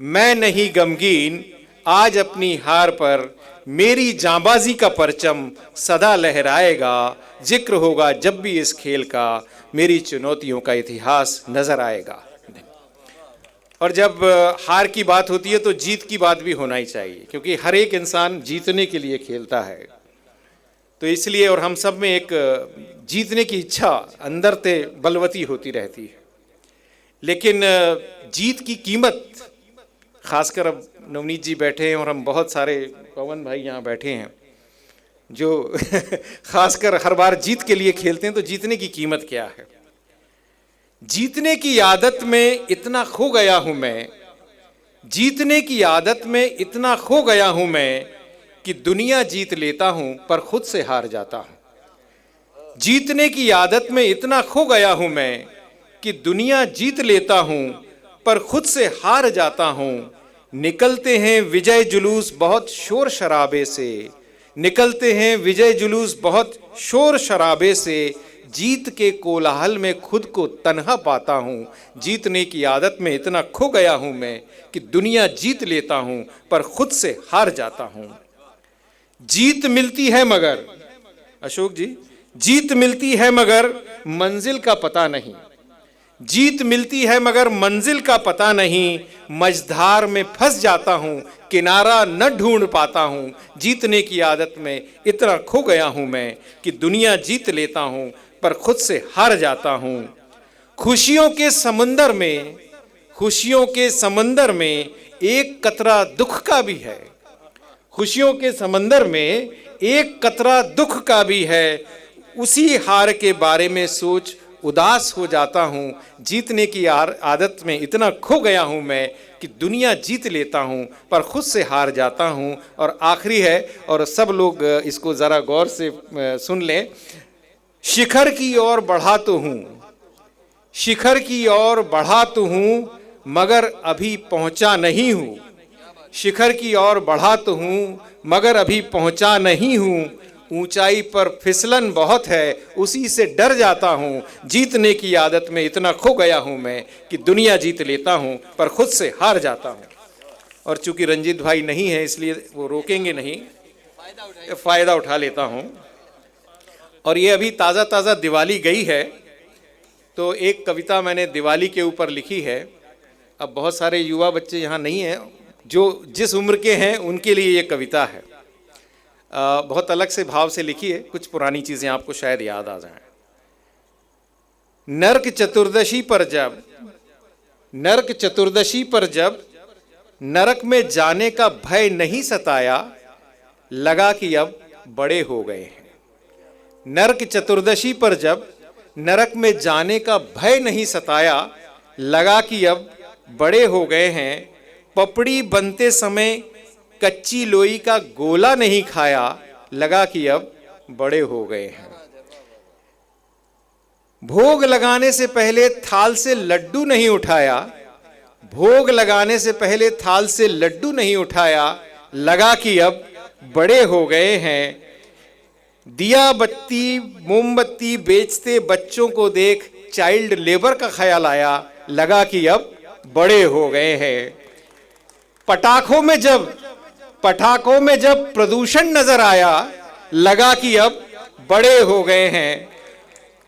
मैं नहीं गमगीन आज अपनी हार पर, मेरी जांबाजी का परचम सदा लहराएगा। जिक्र होगा जब भी इस खेल का, मेरी चुनौतियों का इतिहास नजर आएगा। और जब हार की बात होती है तो जीत की बात भी होना ही चाहिए, क्योंकि हर एक इंसान जीतने के लिए खेलता है। तो इसलिए और हम सब में एक जीतने की इच्छा अंदर से बलवती होती रहती है, लेकिन जीत की कीमत, खासकर अब नवनीत जी बैठे हैं और हम बहुत सारे पवन भाई यहाँ बैठे हैं जो खासकर हर बार जीत के लिए खेलते हैं, तो जीतने की कीमत क्या है। जीतने की आदत में इतना खो गया हूं मैं, जीतने की आदत में इतना खो गया हूं मैं, कि दुनिया जीत लेता हूं पर खुद से हार जाता हूं। जीतने की आदत में इतना खो गया हूं मैं, कि दुनिया जीत लेता हूं पर खुद से हार जाता हूं। निकलते हैं विजय जुलूस बहुत शोर शराबे से, निकलते हैं विजय जुलूस बहुत शोर शराबे से, जीत के कोलाहल में खुद को तन्हा पाता हूं। जीतने की आदत में इतना खो गया हूं मैं, कि दुनिया जीत लेता हूं पर खुद से हार जाता हूं। जीत मिलती है मगर, अशोक जी, जीत मिलती है मगर मंजिल का पता नहीं, जीत मिलती है मगर मंजिल का पता नहीं, मझधार में फंस जाता हूँ, किनारा न ढूंढ पाता हूँ। जीतने की आदत में इतना खो गया हूँ मैं कि दुनिया जीत लेता हूँ पर खुद से हार जाता हूँ। खुशियों के समंदर में, खुशियों के समंदर में एक कतरा दुख का भी है, खुशियों के समंदर में एक कतरा दुख का भी है। उसी हार के बारे में सोच उदास हो जाता हूँ। जीतने की आदत में इतना खो गया हूँ मैं कि दुनिया जीत लेता हूँ पर खुद से हार जाता हूँ। और आखिरी है, और सब लोग इसको ज़रा गौर से सुन लें। शिखर की ओर बढ़ा तो हूँ, शिखर की ओर बढ़ा तो हूँ मगर अभी पहुँचा नहीं हूँ, शिखर की ओर बढ़ा तो हूँ मगर अभी पहुँचा नहीं हूँ। ऊंचाई पर फिसलन बहुत है, उसी से डर जाता हूँ। जीतने की आदत में इतना खो गया हूँ मैं कि दुनिया जीत लेता हूँ पर खुद से हार जाता हूँ। और चूंकि रंजीत भाई नहीं है इसलिए वो रोकेंगे नहीं, फ़ायदा उठा लेता हूँ। और ये अभी ताज़ा ताज़ा दिवाली गई है तो एक कविता मैंने दिवाली के ऊपर लिखी है। अब बहुत सारे युवा बच्चे यहाँ नहीं हैं, जो जिस उम्र के हैं उनके लिए ये कविता है। बहुत अलग से भाव से लिखी है, कुछ पुरानी चीज़ें आपको शायद याद आ जाएं। नरक चतुर्दशी पर जब, नरक चतुर्दशी पर जब नरक में जाने का भय नहीं सताया, लगा कि अब बड़े हो गए हैं। नरक चतुर्दशी पर जब नरक में जाने का भय नहीं सताया, लगा कि अब बड़े हो गए हैं। पपड़ी बनते समय कच्ची लोई का गोला नहीं खाया, लगा कि अब बड़े हो गए हैं। भोग लगाने से पहले थाल से लड्डू नहीं उठाया, भोग लगाने से पहले थाल से लड्डू नहीं उठाया, लगा कि अब बड़े हो गए हैं। दिया बत्ती मोमबत्ती बेचते बच्चों को देख चाइल्ड लेबर का ख्याल आया, लगा कि अब बड़े हो गए हैं। पटाखों में जब प्रदूषण नजर आया, लगा कि अब बड़े हो गए हैं।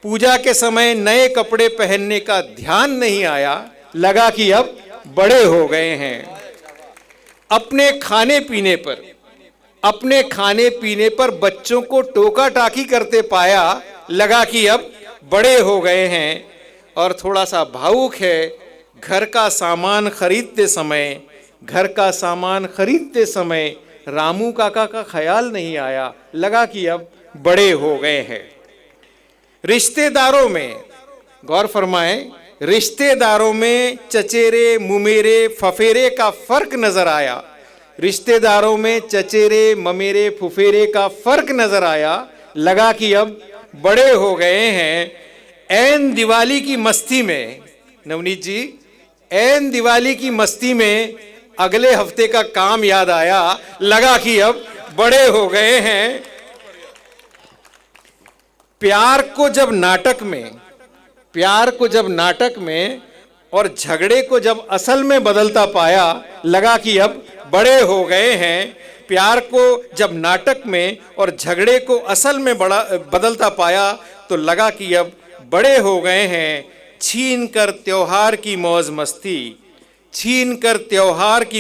पूजा के समय नए कपड़े पहनने का ध्यान नहीं आया, लगा कि अब बड़े हो गए हैं। अपने खाने पीने पर बच्चों को टोका टाकी करते पाया, लगा कि अब बड़े हो गए हैं। और थोड़ा सा भावुक है, घर का सामान खरीदते समय रामू काका का ख्याल नहीं आया, लगा कि अब बड़े हो गए हैं। रिश्तेदारों में, गौर फरमाएं, रिश्तेदारों में चचेरे मुमेरे फफेरे का फर्क नजर आया, रिश्तेदारों में चचेरे ममेरे फुफेरे का फर्क नजर आया, लगा कि अब बड़े हो गए हैं। ऐन दिवाली की मस्ती में, नवनीत जी, ऐन दिवाली की मस्ती में अगले हफ्ते का काम याद आया, लगा कि अब बड़े हो गए हैं। प्यार को जब नाटक में और झगड़े को जब असल में बदलता पाया, लगा कि अब बड़े हो गए हैं। प्यार को जब नाटक में और झगड़े को असल में बदलता पाया तो लगा कि अब बड़े हो गए हैं। छीन कर त्योहार की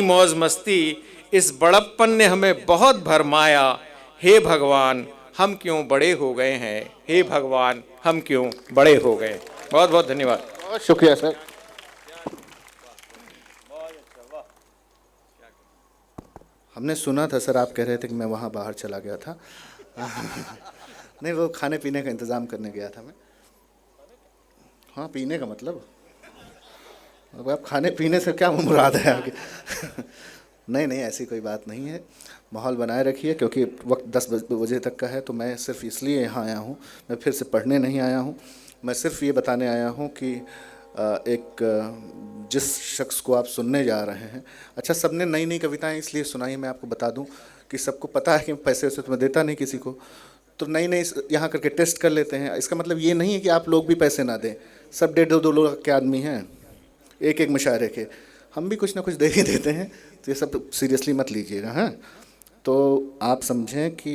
मौज मस्ती, इस बड़प्पन ने हमें बहुत भरमाया। हे भगवान हम क्यों बड़े हो गए हैं, हे भगवान हम क्यों बड़े हो गए। बहुत बहुत धन्यवाद। बहुत शुक्रिया सर। हमने सुना था सर, आप कह रहे थे कि मैं वहाँ बाहर चला गया था। नहीं, वो खाने पीने का इंतज़ाम करने गया था मैं। हाँ, पीने का मतलब अब आप खाने पीने से क्या मुराद है आपकी? नहीं, ऐसी कोई बात नहीं है। माहौल बनाए रखिए, क्योंकि वक्त 10 बजे तक का है। तो मैं सिर्फ इसलिए यहाँ आया हूँ, मैं फिर से पढ़ने नहीं आया हूँ। मैं सिर्फ ये बताने आया हूँ कि जिस शख्स को आप सुनने जा रहे हैं, अच्छा सबने नई नई कविताएं इसलिए सुनाई, मैं आपको बता दूं कि सबको पता है कि पैसे वैसे तो मैं देता नहीं किसी को, तो नई नई यहाँ करके टेस्ट कर लेते हैं। इसका मतलब ये नहीं है कि आप लोग भी पैसे ना दें। सब 1.5-2 लोग के आदमी हैं, एक मुशायरे के, हम भी कुछ ना कुछ दे ही देते हैं। तो ये सब सीरियसली मत लीजिएगा। हाँ, तो आप समझें कि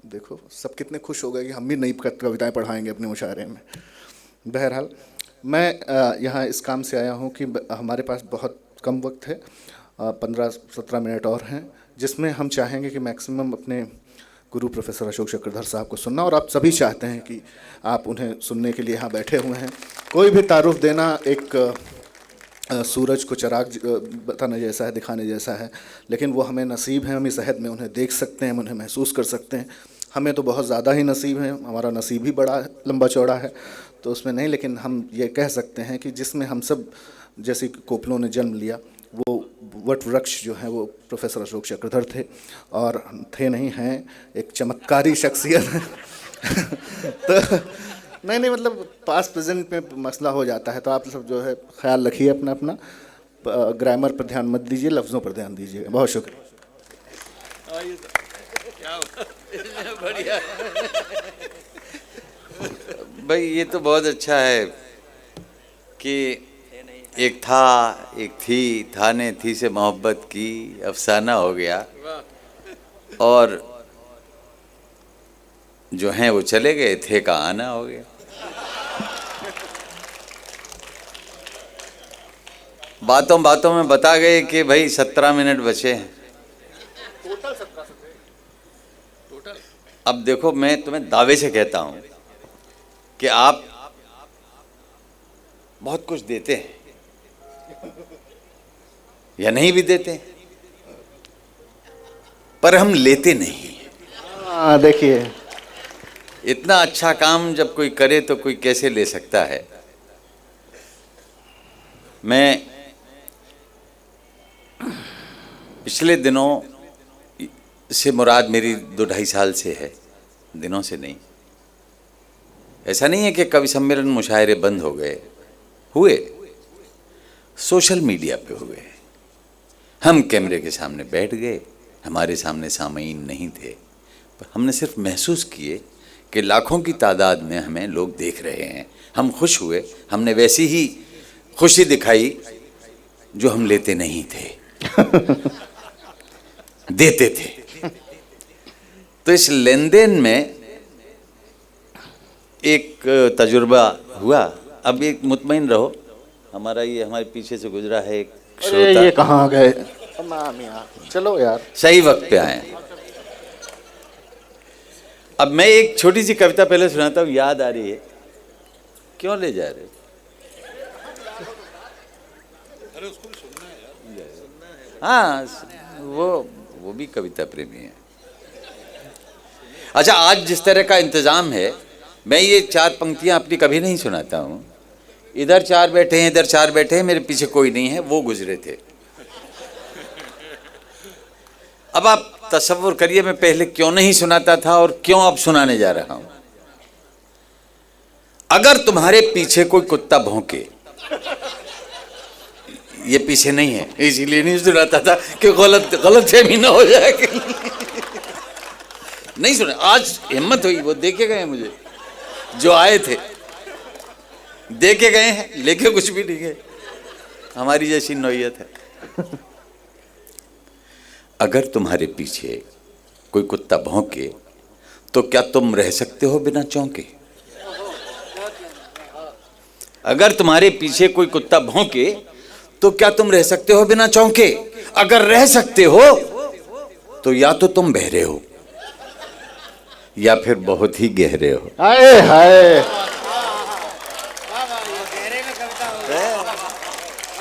देखो सब कितने खुश हो गए कि हम भी नई कविताएं पढ़ाएंगे अपने मुशायरे में। बहरहाल मैं यहाँ इस काम से आया हूँ कि हमारे पास बहुत कम वक्त है, 15-17 मिनट और हैं, जिसमें हम चाहेंगे कि मैक्सिमम अपने गुरु प्रोफेसर अशोक चक्रधर साहब को सुनना, और आप सभी चाहते हैं कि आप उन्हें सुनने के लिए यहाँ बैठे हुए हैं। कोई भी तारुफ देना एक सूरज को चराग बताने जैसा है, दिखाने जैसा है, लेकिन वो हमें नसीब है, हम इस अहद में उन्हें देख सकते हैं, हम उन्हें महसूस कर सकते हैं। हमें तो बहुत ज़्यादा ही नसीब है, हमारा नसीब ही बड़ा लंबा चौड़ा है, तो उसमें नहीं, लेकिन हम ये कह सकते हैं कि जिसमें हम सब जैसे कोपलों ने जन्म लिया, वो वट वृक्ष जो है वो प्रोफेसर अशोक चक्रधर थे, और थे नहीं हैं, एक चमत्कारी शख्सियत है। तो नहीं मतलब पास प्रेजेंट में मसला हो जाता है, तो आप सब जो है ख्याल रखिए अपना अपना, ग्रामर पर ध्यान मत दीजिए, लफ्ज़ों पर ध्यान दीजिए। बहुत शुक्रिया। बढ़िया भाई, ये तो बहुत अच्छा है कि एक था, एक थी, था ने थी से मोहब्बत की, अफसाना हो गया, और जो हैं वो चले गए, थे का आना हो गया। बातों बातों में बता गए कि भाई 17 मिनट बचे हैं। अब देखो, मैं तुम्हें दावे से कहता हूं कि आप बहुत कुछ देते हैं या नहीं भी देते, पर हम लेते नहीं। देखिए, इतना अच्छा काम जब कोई करे तो कोई कैसे ले सकता है। मैं पिछले दिनों से, मुराद मेरी 2-2.5 साल से है, दिनों से नहीं। ऐसा नहीं है कि कवि सम्मेलन मुशायरे बंद हो गए, हुए, सोशल मीडिया पे हुए। हम कैमरे के सामने बैठ गए, हमारे सामने सामईन नहीं थे, पर हमने सिर्फ महसूस किए कि लाखों की तादाद में हमें लोग देख रहे हैं। हम खुश हुए, हमने वैसी ही खुशी दिखाई जो हम लेते नहीं थे, देते थे। तो इस लेन देन में एक तजुर्बा हुआ। अब एक मुतमईन रहो, हमारा ये हमारे पीछे से गुजरा है एक श्रोता, ये कहाँ गए? चलो यार, सही वक्त पे आए। अब मैं एक छोटी सी कविता पहले सुनाता हूँ, याद आ रही है। क्यों ले जा रहे हो? हाँ, वो भी कविता प्रेमी है। अच्छा, आज जिस तरह का इंतजाम है, मैं ये 4 पंक्तियां अपनी कभी नहीं सुनाता हूँ। इधर 4 बैठे हैं, इधर 4 बैठे हैं, मेरे पीछे कोई नहीं है, वो गुजरे थे। अब आप तसव्वुर करिए मैं पहले क्यों नहीं सुनाता था और क्यों अब सुनाने जा रहा हूं। अगर तुम्हारे पीछे कोई कुत्ता भौंके, ये पीछे नहीं है इसीलिए नहीं सुनाता था कि गलत फहमी ना हो जाए। नहीं सुना, आज हिम्मत हुई, वो देखे गए मुझे, जो आए थे देखे गए हैं, लेके कुछ भी नहीं गए। हमारी जैसी नौइयत है। अगर तुम्हारे पीछे कोई कुत्ता भौंके तो क्या तुम रह सकते हो बिना चौंके? अगर तुम्हारे पीछे कोई कुत्ता भौंके तो क्या तुम रह सकते हो बिना चौंके? अगर रह सकते हो तो या तो तुम बहरे हो या फिर बहुत ही गहरे हो। हाय हाय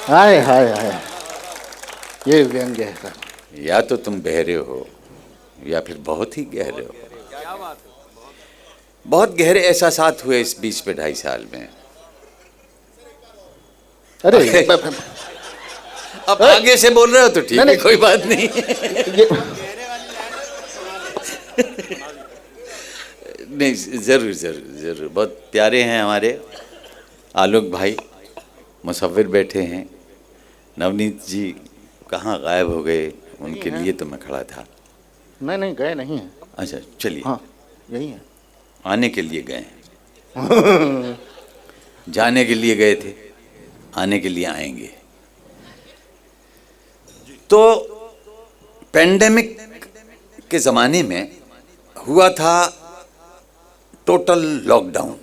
हाय हाय हाय, ये व्यंग्य है। या तो तुम बहरे हो या फिर बहुत ही गहरे हो। बहुत गहरे एहसासात हुए इस बीच पे 2.5 साल में। अरे अब आगे से बोल रहे हो तो ठीक है, कोई बात नहीं। नहीं, जरूर जरूर जरूर। बहुत प्यारे हैं हमारे आलोक भाई, मुसव्विर बैठे हैं। नवनीत जी कहाँ गायब हो गए, उनके लिए तो मैं खड़ा था। नहीं गए नहीं है। अच्छा चलिए, हाँ यही है। आने के लिए गए हैं। जाने के लिए गए थे, आने के लिए आएंगे। तो पेंडेमिक के ज़माने में हुआ था टोटल लॉकडाउन,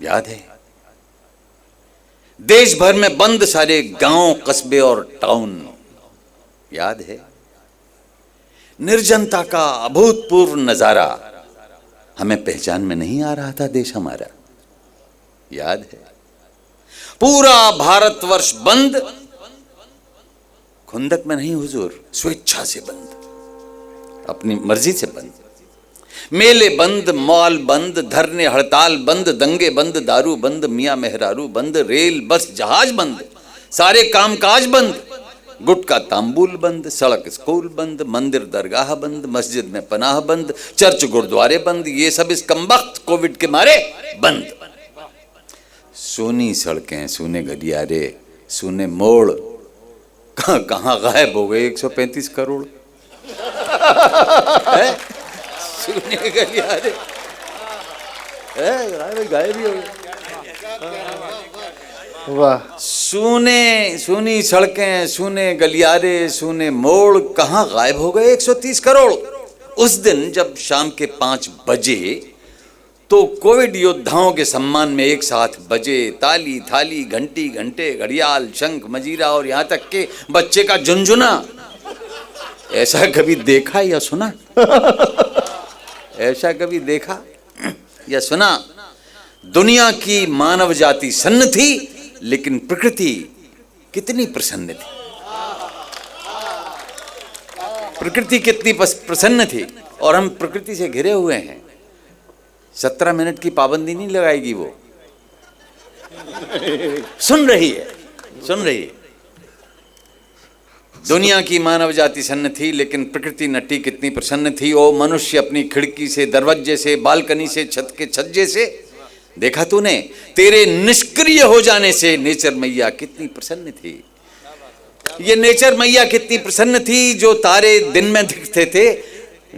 याद है? देश भर में बंद सारे गांव, कस्बे और टाउन, याद है? निर्जनता का अभूतपूर्व नजारा, हमें पहचान में नहीं आ रहा था देश हमारा, याद है? पूरा भारतवर्ष बंद, खुंदक में नहीं हुजूर, स्वेच्छा से बंद, अपनी मर्जी से बंद। मेले बंद, मॉल बंद, धरने हड़ताल बंद, दंगे बंद, दारू बंद, मियां मेहरारू बंद, रेल बस जहाज बंद, सारे कामकाज बंद, गुटका तांबूल बंद, सड़क स्कूल बंद, मंदिर दरगाह बंद, मस्जिद में पनाह बंद, चर्च गुरुद्वारे बंद, ये सब इस कमबख्त कोविड के मारे बंद। सूनी सड़कें, सूने गलियारे, सूने मोड़, कहाँ गायब हो गए 135 करोड़? सूने गलियारे गायब ही हो गए। वाह, सूनी सड़कें, सूने गलियारे, सूने मोड़, कहाँ गायब हो गए 130 करोड़? उस दिन जब शाम के 5 बजे तो कोविड योद्धाओं के सम्मान में एक साथ बजे ताली, थाली, घंटी, घंटे, घड़ियाल, शंख, मजीरा और यहाँ तक के बच्चे का झुनझुना। ऐसा कभी देखा या सुना? ऐसा कभी देखा या सुना? दुनिया की मानव जाति सन्न थी, लेकिन प्रकृति कितनी प्रसन्न थी। प्रकृति कितनी प्रसन्न थी, और हम प्रकृति से घिरे हुए हैं। 17 मिनट की पाबंदी नहीं लगाएगी वो। सुन रही है, सुन रही है। दुनिया की मानव जाति सन्न थी, लेकिन प्रकृति नटी कितनी प्रसन्न थी। ओ मनुष्य, अपनी खिड़की से, दरवाजे से, बालकनी से, छत के छज्जे से देखा तूने? तेरे निष्क्रिय हो जाने से नेचर मैया कितनी प्रसन्न थी। ये नेचर मैया कितनी प्रसन्न थी, जो तारे दिन में दिखते थे,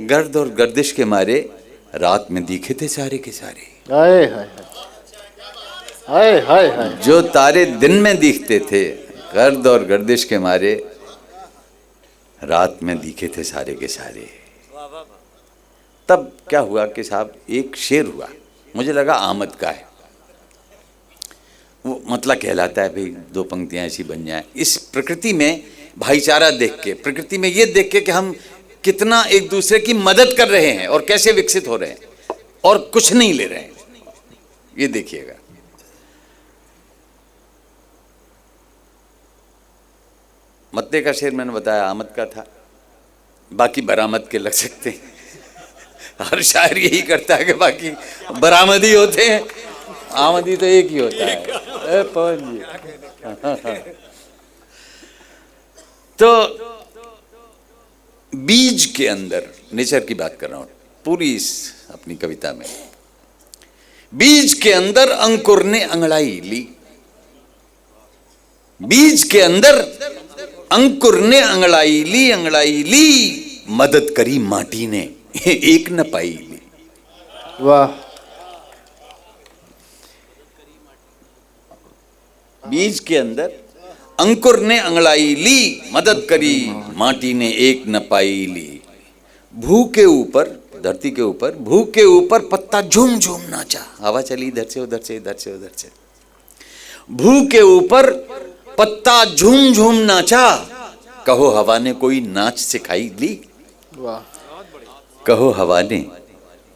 गर्द और गर्दिश के मारे रात में दिखे थे सारे के सारे। हाय हाय हाय हाय हाय। जो तारे दिन में दिखते थे, गर्द और गर्दिश के मारे रात में दिखे थे सारे के सारे। तब क्या हुआ कि साहब, एक शेर हुआ, मुझे लगा आमद का है। वो मतलब कहलाता है भाई, 2 पंक्तियां ऐसी बन जाए। इस प्रकृति में भाईचारा देख के, प्रकृति में ये देख के कि हम कितना एक दूसरे की मदद कर रहे हैं और कैसे विकसित हो रहे हैं और कुछ नहीं ले रहे हैं, ये देखिएगा। मत्ते का शेर मैंने बताया आमद का था, बाकी बरामद के लग सकते हैं। हर शायर यही करता है कि बाकी बरामद ही होते हैं, आमदी तो एक ही होता है। पवन जी तो बीज के अंदर, नेचर की बात कर रहा हूं पूरी इस अपनी कविता में, बीज के अंदर अंकुर ने अंगड़ाई ली। बीज के अंदर अंकुर ने अंगड़ाई ली, अंगड़ाई ली, मदद करी माटी ने, एक न पाई ली। वाह। बीज के अंदर अंकुर ने अंगड़ाई ली, मदद करी माटी ने, एक न पाई ली। भू के ऊपर, धरती के ऊपर, भू के ऊपर पत्ता झूम झूम नाचा। हवा चली इधर से उधर से, इधर से उधर से। भू के ऊपर पत्ता झूम झूम नाचा, कहो हवा ने कोई नाच सिखाई ली। वाह। कहो हवा ने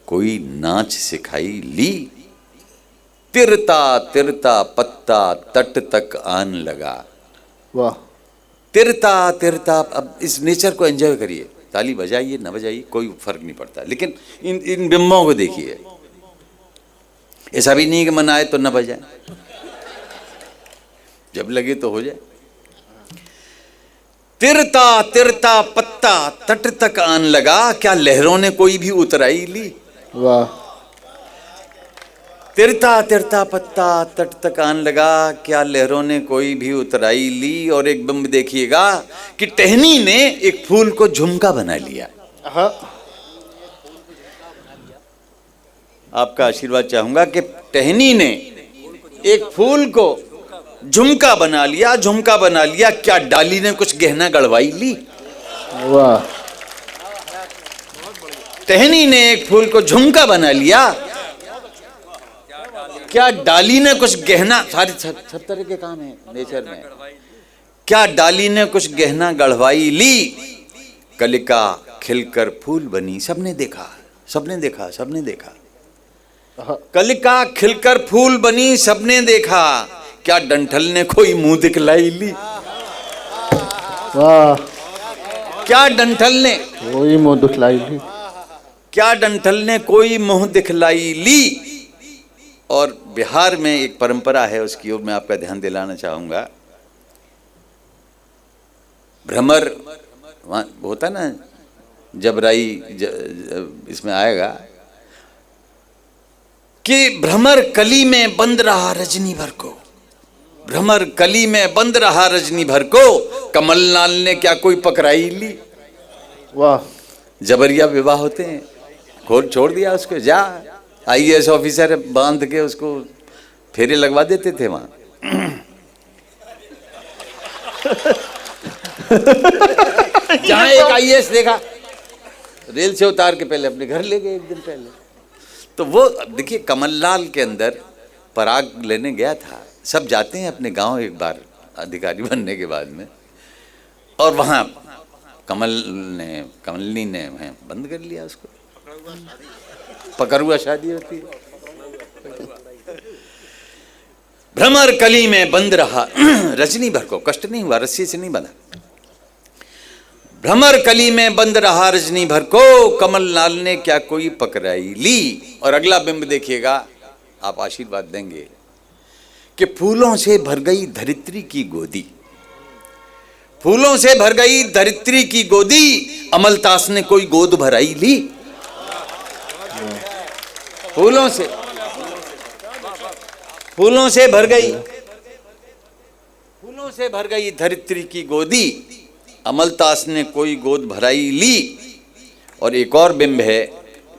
कोई नाच सिखाई ली। तिरता तिरता पत्ता तट तक आन लगा। वाह। तिरता तिरता, अब इस नेचर को एंजॉय करिए, ताली बजाइए न बजाइए कोई फर्क नहीं पड़ता, लेकिन इन बिंबों को देखिए। ऐसा भी नहीं कि मन आए तो न बजाए, जब लगे तो हो जाए। तिरता तिरता पत्ता तट तक आन लगा, क्या लहरों ने कोई भी उतराई ली। वाह। तिरता तिरता पत्ता तट तक आन लगा, क्या लहरों ने कोई भी उतराई ली। और एक बिंब देखिएगा कि टहनी ने एक फूल को झुमका बना लिया। आपका आशीर्वाद चाहूंगा कि टहनी ने एक फूल को झुमका बना लिया, झुमका बना लिया, क्या डाली ने कुछ गहना गढ़वाई ली। वाह। टहनी ने एक फूल को झुमका बना लिया, क्या डाली ने कुछ गहना, सारी सब तरह के काम है नेचर में, क्या डाली ने कुछ गहना गढ़वाई ली, कलिका खिलकर फूल बनी, सबने देखा सबने देखा सबने देखा, कलिका खिलकर फूल बनी सबने देखा, क्या डंठल ने कोई मुंह दिखलाई ली, वाह, क्या डंठल ने कोई मुंह दिखलाई ली, क्या डंठल ने कोई मुंह दिखलाई ली। और बिहार में एक परंपरा है, उसकी ओर मैं आपका ध्यान दिलाना चाहूंगा। भ्रमर वहाँ होता ना, जबराई इसमें आएगा कि भ्रमर कली में बंद रहा रजनी भर को, भ्रमर कली में बंद रहा रजनी भर को, कमलनाल ने क्या कोई पकड़ाई ली। वाह, जबरिया विवाह होते हैं, खोल छोड़ दिया उसको, जा IAS ऑफिसर बांध के उसको फेरे लगवा देते थे वहां। जहां एक IAS देखा, रेल से उतार के पहले अपने घर ले गए एक दिन पहले। तो वो देखिए, कमललाल के अंदर पराग लेने गया था, सब जाते हैं अपने गांव एक बार अधिकारी बनने के बाद में, और वहां कमलनी ने बंद कर लिया उसको, पकड़ुआ शादी होती है। भ्रमर कली में बंद रहा रजनी भर को, कष्ट नहीं हुआ, रस्सी से नहीं बंधा, भ्रमर कली में बंद रहा रजनी भर को, कमलनाल ने क्या कोई पकड़ाई ली। और अगला बिंब देखिएगा, आप आशीर्वाद देंगे कि फूलों से भर गई धरित्री की गोदी, फूलों से भर गई धरित्री की गोदी, अमलतास ने कोई गोद भराई ली। फूलों से भर गई, फूलों से भर गई धरित्री की गोदी, अमलतास ने कोई गोद भराई ली। और एक और बिंब है,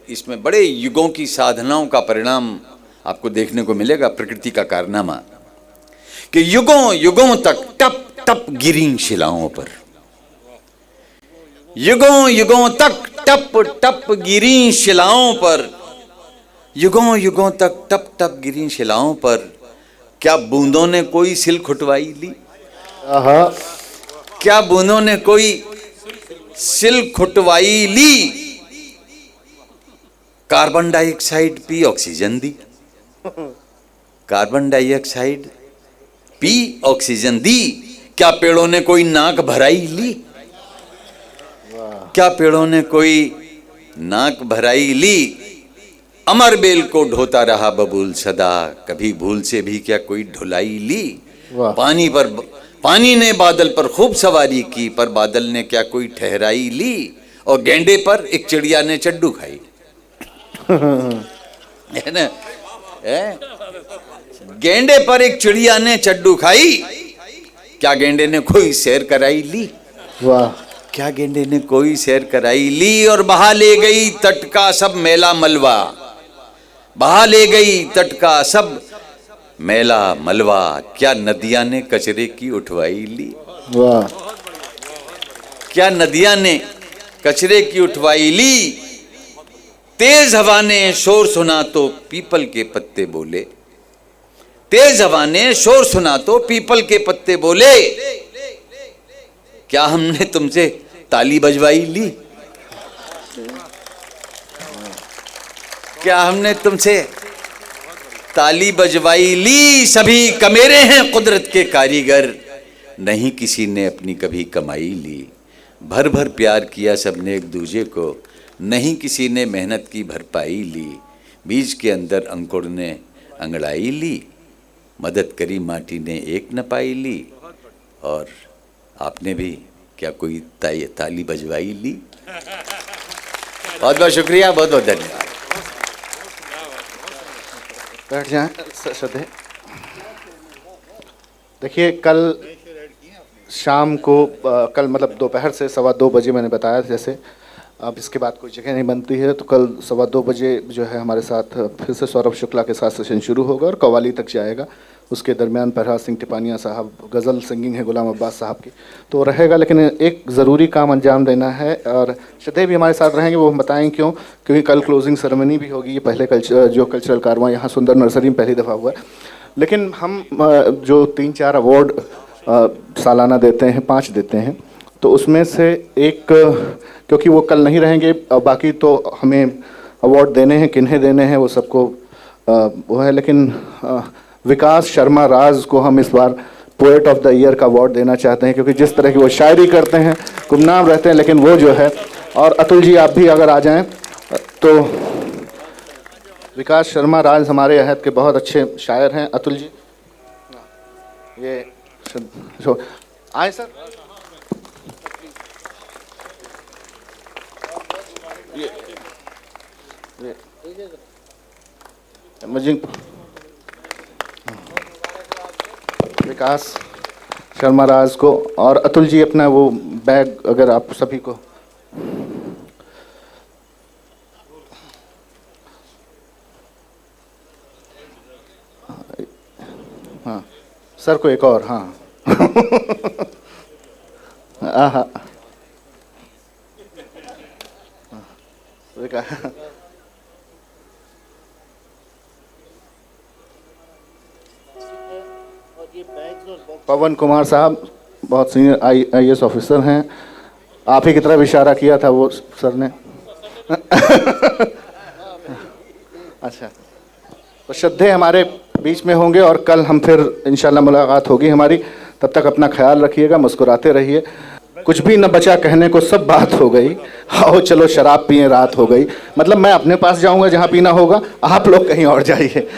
इसमें बड़े युगों की साधनाओं का परिणाम आपको देखने को मिलेगा, प्रकृति का कारनामा, कि युगों युगों तक टप टप गिरी शिलाओं पर, युगों युगों तक टप टप गिरी शिलाओं पर, युगों युगों तक टप टप गिरी शिलाओं पर, क्या बूंदों ने कोई सिल खुटवाई ली। क्या बूंदों ने कोई सिल खुटवाई ली। कार्बन डाइऑक्साइड पी ऑक्सीजन दी, कार्बन डाइऑक्साइड पी ऑक्सीजन दी। क्या पेड़ों ने कोई नाक भराई ली, क्या पेड़ों ने कोई नाक भराई ली। अमर बेल को ढोता रहा बबूल सदा, कभी भूल से भी क्या कोई ढुलाई ली। पानी ने बादल पर खूब सवारी की, पर बादल ने क्या कोई ठहराई ली। और गेंडे पर एक चिड़िया ने चड्डू खाई है ना, गेंडे पर एक चिड़िया ने चड्डू खाई। क्या गेंडे ने कोई सैर कराई ली। वाह, क्या गेंडे ने कोई सैर कराई ली। और बहा ले गई तट का सब मैला मलबा, बहा ले गई तट का सब मैला मलबा। क्या नदियां ने कचरे की उठवाई ली। वाह, क्या नदियां ने कचरे की उठवाई ली। तेज हवा ने शोर सुना तो पीपल के पत्ते बोले, तेज हवा ने शोर सुना तो पीपल के पत्ते बोले। क्या हमने तुमसे ताली बजवाई ली। क्या हमने तुमसे ताली बजवाई ली। सभी कमेरे हैं कुदरत के कारीगर, नहीं किसी ने अपनी कभी कमाई ली। भर भर प्यार किया सबने एक दूजे को, नहीं किसी ने मेहनत की भरपाई ली। बीज के अंदर अंकुर ने अंगड़ाई ली, मदद करी माटी ने एक न पाई ली। और आपने भी क्या कोई ताली बजवाई ली। बहुत बहुत शुक्रिया, बहुत बहुत धन्यवाद। बैठ जाएं सदे। देखिए, कल शाम को कल मतलब दोपहर से 2:15 बजे मैंने बताया, जैसे अब इसके बाद कोई जगह नहीं बनती है तो कल 2:15 बजे जो है हमारे साथ फिर से सौरभ शुक्ला के साथ सेशन शुरू होगा और कव्वाली तक जाएगा। उसके दरमियान प्रहलाद सिंह टिपानिया साहब, गज़ल सिंगिंग है गुलाम अब्बास साहब की, तो रहेगा। लेकिन एक ज़रूरी काम अंजाम देना है और श्रद्धेय भी हमारे साथ रहेंगे, वो हम बताएंगे क्यों, क्योंकि कल क्लोजिंग सेरेमनी भी होगी। ये पहले जो कल्चरल कारवां यहाँ सुंदर नर्सरी में पहली दफ़ा हुआ है। लेकिन हम जो 3-4 अवार्ड सालाना देते हैं, 5 देते हैं, तो उसमें से एक, क्योंकि वो कल नहीं रहेंगे, बाकी तो हमें अवार्ड देने हैं, किन्हें देने हैं वो सबको वो है। लेकिन विकास शर्मा राज को हम इस बार पोएट ऑफ द ईयर का अवार्ड देना चाहते हैं, क्योंकि जिस तरह की वो शायरी करते हैं, गुमनाम रहते हैं, लेकिन वो जो है। और अतुल जी आप भी अगर आ जाएं तो। विकास शर्मा राज हमारे अहद के बहुत अच्छे शायर हैं। अतुल जी ये आए सर। विकास शर्मा राज को, और अतुल जी अपना वो बैग अगर आप सभी को। हाँ सर को एक और। हाँ हाँ पवन कुमार साहब बहुत सीनियर IAS ऑफिसर हैं, आप ही की तरफ इशारा किया था वो सर ने। अच्छा, तो श्रद्धेय हमारे बीच में होंगे और कल हम फिर इंशाल्लाह मुलाकात होगी हमारी। तब तक अपना ख्याल रखिएगा, मुस्कुराते रहिए। कुछ भी न बचा कहने को, सब बात हो गई। आओ चलो शराब पिए, रात हो गई। मतलब मैं अपने पास जाऊंगा जहाँ पीना होगा, आप लोग कहीं और जाइए।